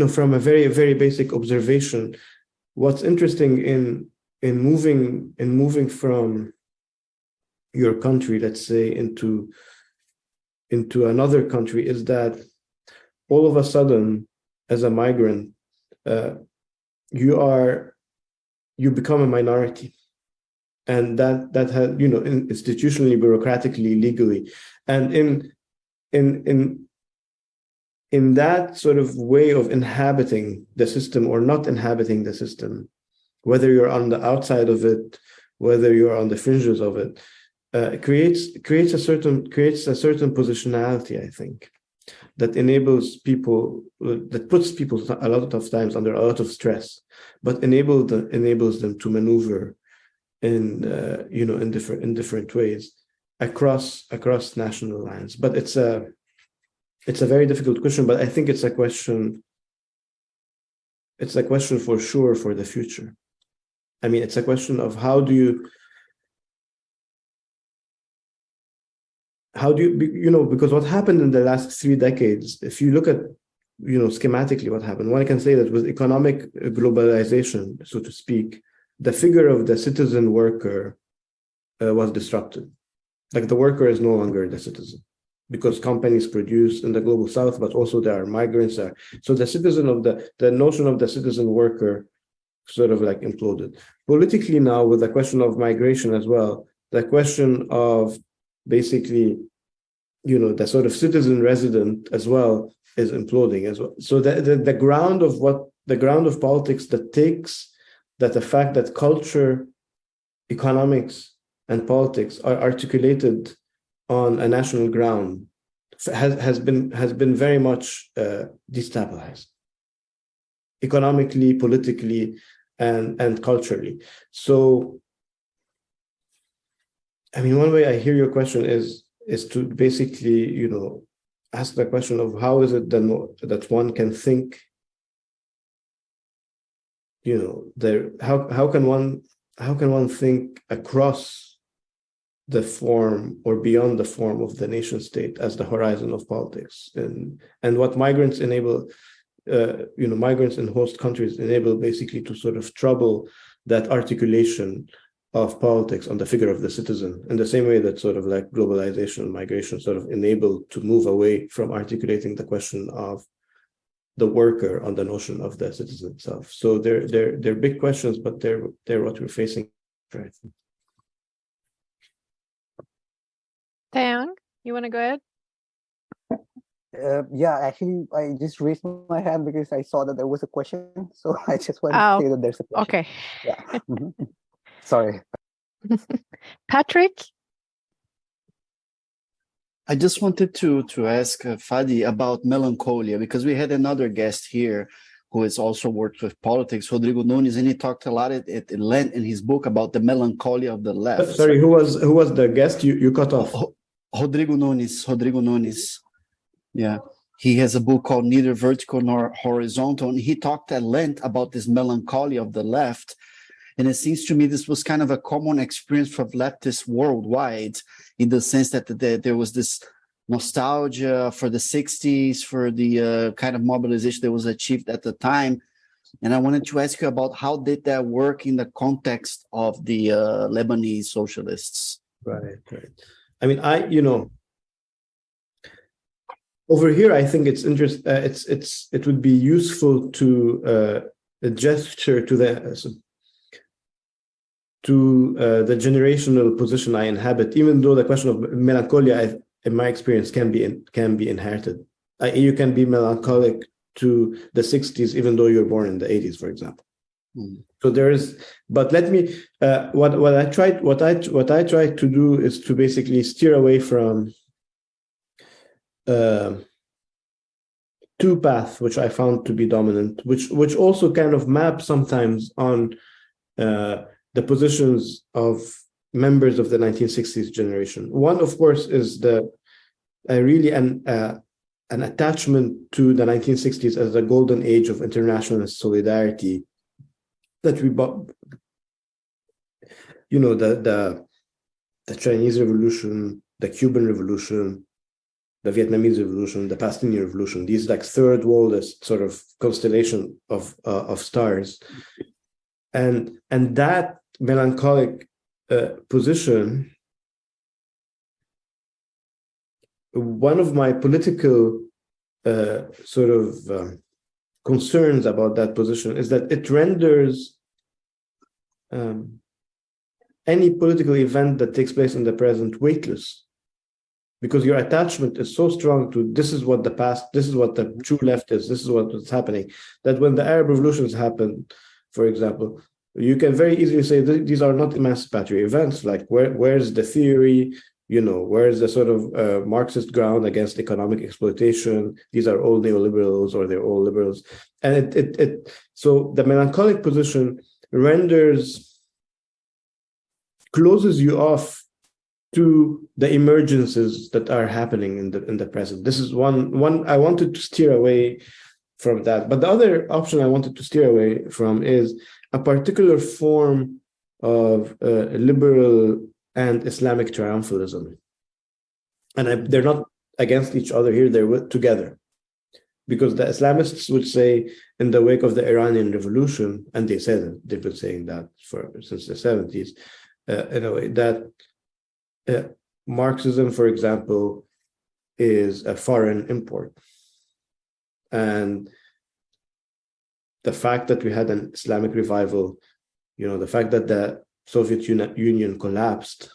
from a very, very basic observation, what's interesting in moving from your country, let's say, into another country, is that all of a sudden, as a migrant, you become a minority. And that has, institutionally, bureaucratically, legally, and in that sort of way of inhabiting the system or not inhabiting the system, whether you're on the outside of it, whether you're on the fringes of it, creates a certain positionality, I think, that enables people, that puts people a lot of times under a lot of stress, but enables them to maneuver in different ways across national lines. But it's a very difficult question, but I think it's a question for sure for the future. It's a question of how do you because what happened in the last 3 decades, if you look at schematically what happened, one can say that with economic globalization, so to speak, the figure of the citizen worker was disrupted. Like the worker is no longer the citizen, because companies produce in the global south, but also there are migrants there. So the citizen of the notion of the citizen worker sort of like imploded. Politically now, with the question of migration as well, the question of basically, the sort of citizen resident as well is imploding as well. So the ground of politics that the fact that culture, economics, and politics are articulated on a national ground has been very much destabilized, economically, politically, and culturally. So, I mean, one way I hear your question is to basically, ask the question of how is it that one can think, how can one think across the form or beyond the form of the nation state as the horizon of politics, and what migrants enable, migrants in host countries enable basically to sort of trouble that articulation of politics on the figure of the citizen, in the same way that sort of like globalization and migration sort of enable to move away from articulating the question of the worker on the notion of the citizen itself. So they're big questions, but they're what we're facing right now. Taeyang, you want to go ahead? Yeah, actually, I just raised my hand because I saw that there was a question. So I just wanted to say that there's a question. Okay. Yeah. Sorry. Patrick? I just wanted to ask Fadi about melancholia, because we had another guest here who has also worked with politics, Rodrigo Nunes, and he talked a lot at length in his book about the melancholia of the left. Sorry, who was the guest? You cut off. Rodrigo Nunes. Yeah. He has a book called Neither Vertical Nor Horizontal, and he talked at length about this melancholia of the left. And it seems to me this was kind of a common experience for leftists worldwide, in the sense that there was this nostalgia for the 60s, for the kind of mobilization that was achieved at the time. And I wanted to ask you about how did that work in the context of the Lebanese socialists? Right. I mean, over here, I think it's interesting. It would be useful to gesture to the generational position I inhabit, even though the question of melancholia, in my experience, can be inherited. You can be melancholic to the 60s, even though you're born in the 80s, for example. Mm. So there is, but let me. What I tried to do is to basically steer away from two paths, which I found to be dominant, which also kind of map sometimes on the positions of members of the 1960s generation. One, of course, is an attachment to the 1960s as a golden age of internationalist solidarity that the Chinese Revolution, the Cuban Revolution, the Vietnamese Revolution, the Palestinian Revolution, these like third worldist sort of constellation of stars, and that melancholic position. One of my political concerns about that position is that it renders any political event that takes place in the present weightless, because your attachment is so strong to this is what the past, this is what the true left is, this is what was happening, that when the Arab revolutions happened, for example, you can very easily say these are not emancipatory events. Like where's the theory? Where's the sort of Marxist ground against economic exploitation? These are all neoliberals, or they're all liberals. And so the melancholic position closes you off to the emergences that are happening in the present. This is one I wanted to steer away from that. But the other option I wanted to steer away from is a particular form of liberal and Islamic triumphalism. And they're not against each other here, they're together. because the Islamists would say in the wake of the Iranian Revolution, and they said that they've been saying that since the 70s, in a way that Marxism, for example, is a foreign import. And the fact that we had an Islamic revival, the fact that the Soviet Union collapsed,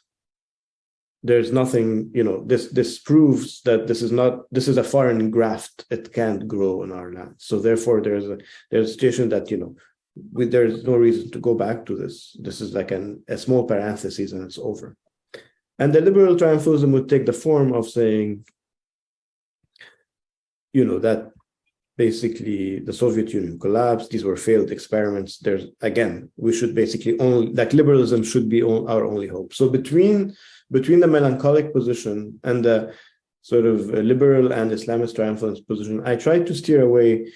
there's nothing, this proves that this is a foreign graft. It can't grow in our land. So therefore there's a situation that, there's no reason to go back to this. This is like a small parenthesis and it's over. And the liberal triumphalism would take the form of saying, that basically the Soviet Union collapsed. These were failed experiments. We should basically liberalism should be our only hope. So between the melancholic position and the sort of liberal and Islamist triumphalist position, I try to steer away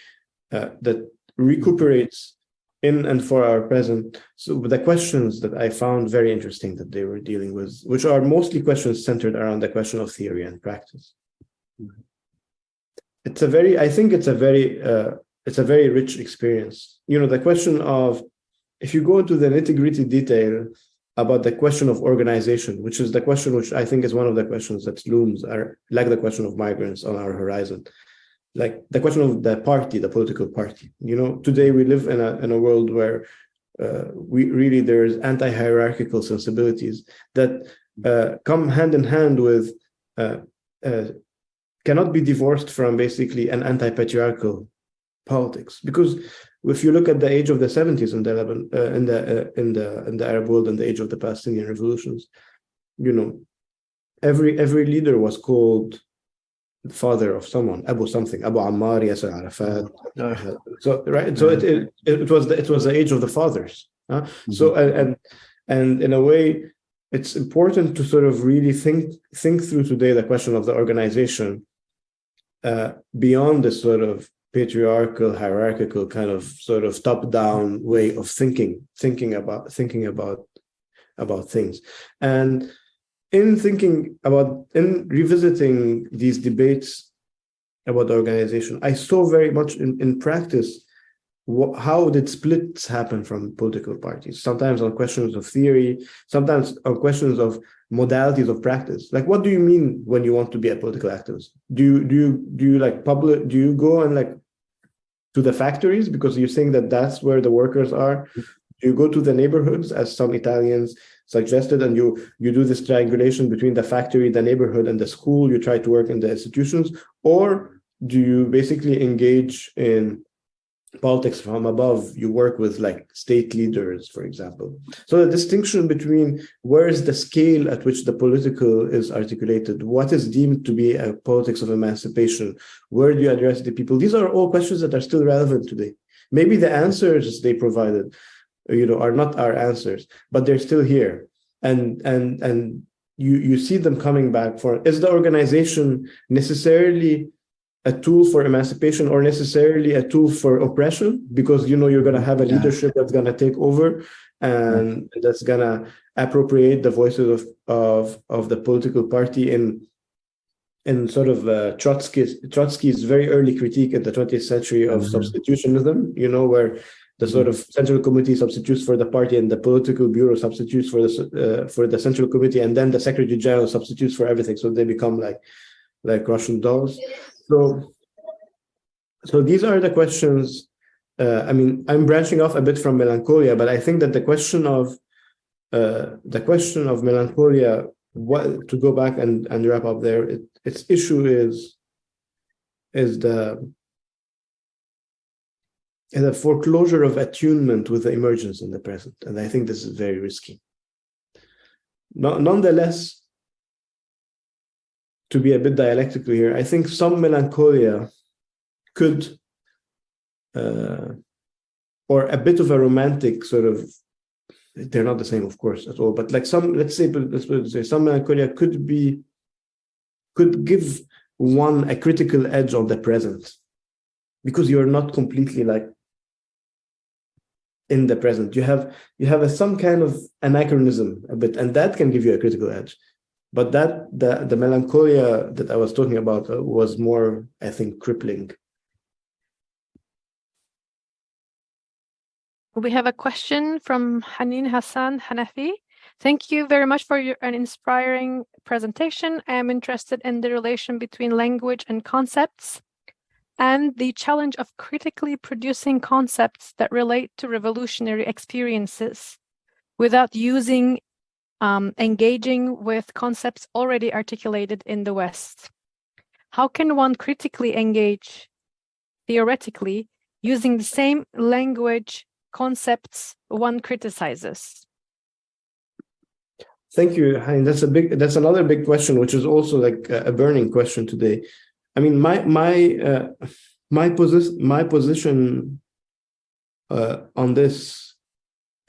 that recuperates in and for our present. So the questions that I found very interesting that they were dealing with, which are mostly questions centered around the question of theory and practice. Mm-hmm. I think it's a very rich experience. The question of, if you go into the nitty-gritty detail about the question of organization, which is the question which I think is one of the questions that looms, like the question of migrants on our horizon, like the question of the political party. Today we live in a world where there's anti-hierarchical sensibilities that come hand in hand with cannot be divorced from basically an anti-patriarchal politics. Because if you look at the age of the 70s in the Arab world and the age of the Palestinian revolutions, every leader was called the father of someone, Abu something, Abu Ammar, Yasser Arafat. So right, so it was the age of the fathers. Mm-hmm. So and in a way, it's important to sort of really think through today the question of the organization beyond this sort of patriarchal, hierarchical kind of sort of top-down way of thinking about things. And in revisiting these debates about organization, I saw very much in practice how did splits happen from political parties, sometimes on questions of theory, sometimes on questions of modalities of practice. Like, what do you mean when you want to be a political activist? Do you go and to the factories because you think that that's where the workers are? Do you go to the neighborhoods, as some Italians suggested, and you do this triangulation between the factory, the neighborhood, and the school? You try to work in the institutions, or do you basically engage in politics from above? You work with state leaders, for example. So the distinction between where is the scale at which the political is articulated, what is deemed to be a politics of emancipation, where do you address the people? These are all questions that are still relevant today. Maybe the answers they provided, are not our answers, but they're still here. And you see them coming back for, is the organization necessarily a tool for emancipation or necessarily a tool for oppression? Because you're going to have a leadership that's going to take over and that's going to appropriate the voices of the political party in sort of Trotsky's very early critique in the 20th century of substitutionism, where the sort of central committee substitutes for the party and the political bureau substitutes for the central committee, and then the secretary general substitutes for everything. So they become like Russian dolls. So these are the questions. I'm branching off a bit from melancholia, but I think that the question of melancholia, to go back and wrap up there, its issue is the foreclosure of attunement with the emergence in the present, and I think this is very risky. Nonetheless, to be a bit dialectical here, I think some melancholia could, or a bit of a romantic sort of, they're not the same, of course, at all, but let's say some melancholia could give one a critical edge on the present, because you're not completely in the present. You have some kind of anachronism a bit, and that can give you a critical edge. But the melancholia that I was talking about was more, I think, crippling. We have a question from Hanin Hassan Hanafi. Thank you very much for an inspiring presentation. I am interested in the relation between language and concepts and the challenge of critically producing concepts that relate to revolutionary experiences without engaging with concepts already articulated in the West. How can one critically engage, theoretically, using the same language concepts one criticizes? Thank you, Hein. That's another big question, which is also like a burning question today. I mean, my position on this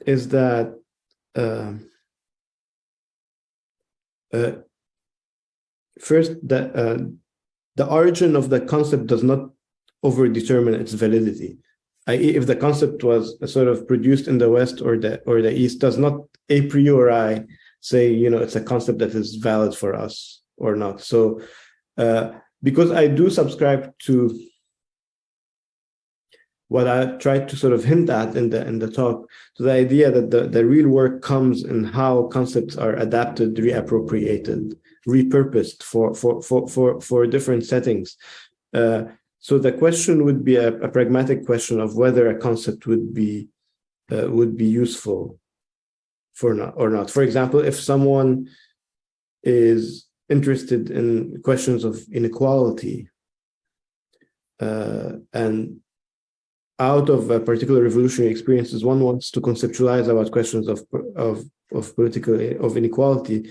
is that first, the origin of the concept does not over-determine its validity. I.e., if the concept was sort of produced in the West or the East, does not a priori say, it's a concept that is valid for us or not. So, because I do subscribe to what I tried to sort of hint at in the talk, to the idea that the real work comes in how concepts are adapted, reappropriated, repurposed for different settings. So the question would be a pragmatic question of whether a concept would be useful or not. For example, if someone is interested in questions of inequality, and out of a particular revolutionary experiences, one wants to conceptualize about questions of inequality,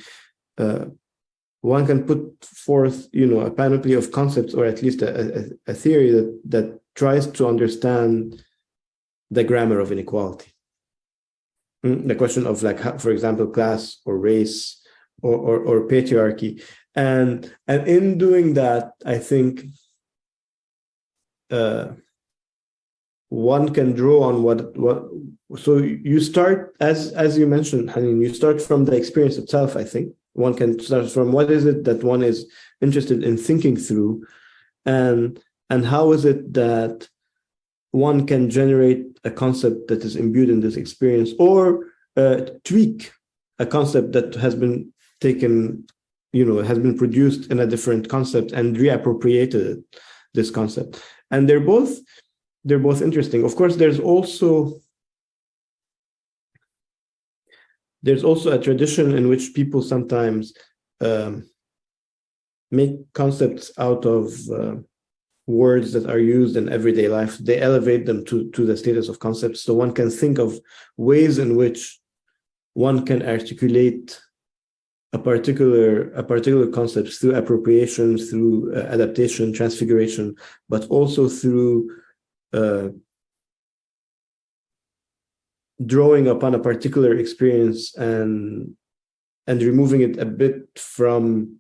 one can put forth, a panoply of concepts, or at least a theory that tries to understand the grammar of inequality. The question of, like, for example, class or race or patriarchy, and in doing that, I think one can draw on what. So you start, as you mentioned, Hanin, you start from the experience itself. I think one can start from what is it that one is interested in thinking through, and how is it that one can generate a concept that is imbued in this experience, or tweak a concept that has been taken, has been produced in a different concept and reappropriated this concept. And they're both interesting. Of course, there's also a tradition in which people sometimes make concepts out of words that are used in everyday life. They elevate them to the status of concepts. So one can think of ways in which one can articulate a particular concept through appropriation, through adaptation, transfiguration, but also through drawing upon a particular experience and removing it a bit from,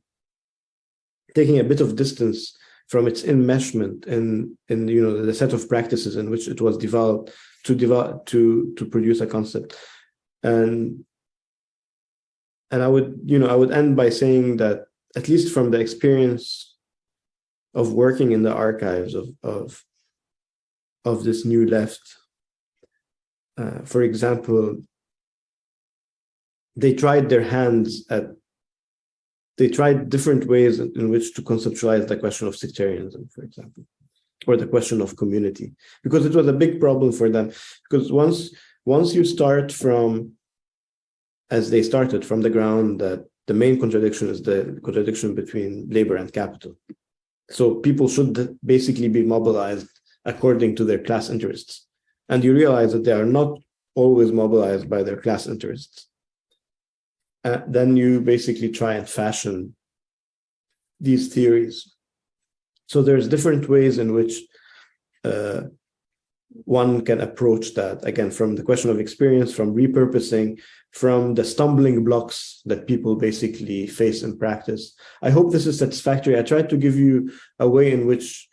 taking a bit of distance from its enmeshment in the set of practices in which it was developed to produce a concept. And I would end by saying that, at least from the experience of working in the archives of this new left, for example, they tried different ways in which to conceptualize the question of sectarianism, for example, or the question of community, because it was a big problem for them. Because once you start from, as they started from the ground, that the main contradiction is the contradiction between labor and capital. So people should basically be mobilized according to their class interests. And you realize that they are not always mobilized by their class interests. Then you basically try and fashion these theories. So there's different ways in which one can approach that, again, from the question of experience, from repurposing, from the stumbling blocks that people basically face in practice. I hope this is satisfactory. I tried to give you a way in which,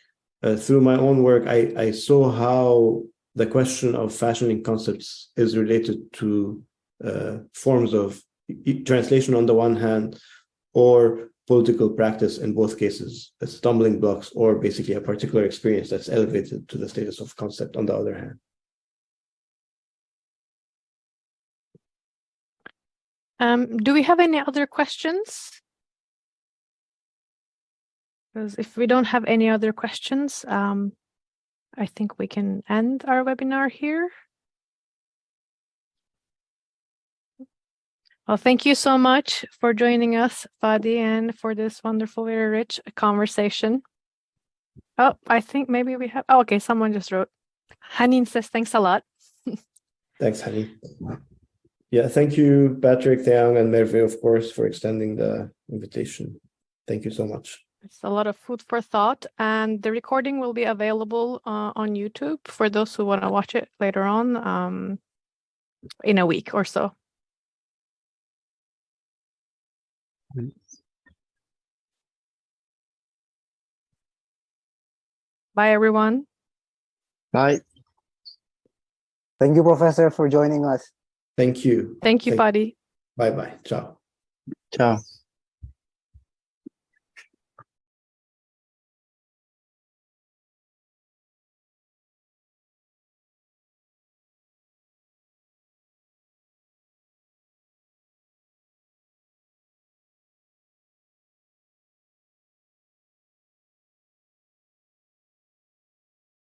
through my own work, I saw how the question of fashioning concepts is related to forms of translation on the one hand, or political practice in both cases, stumbling blocks, or basically a particular experience that's elevated to the status of concept on the other hand. Do we have any other questions? Because if we don't have any other questions, I think we can end our webinar here. Well, thank you so much for joining us, Fadi, and for this wonderful, very rich conversation. Oh, I think maybe we have. Oh, okay, someone just wrote. Hanin says thanks a lot. Thanks, Hani. Yeah, thank you, Patrick, Theang, and Merve, of course, for extending the invitation. Thank you so much. It's a lot of food for thought, and the recording will be available on YouTube for those who want to watch it later on in a week or so. Bye, everyone. Bye. Thank you, Professor, for joining us. Thank you. Thank you, Fadi. Bye-bye. Ciao. Ciao.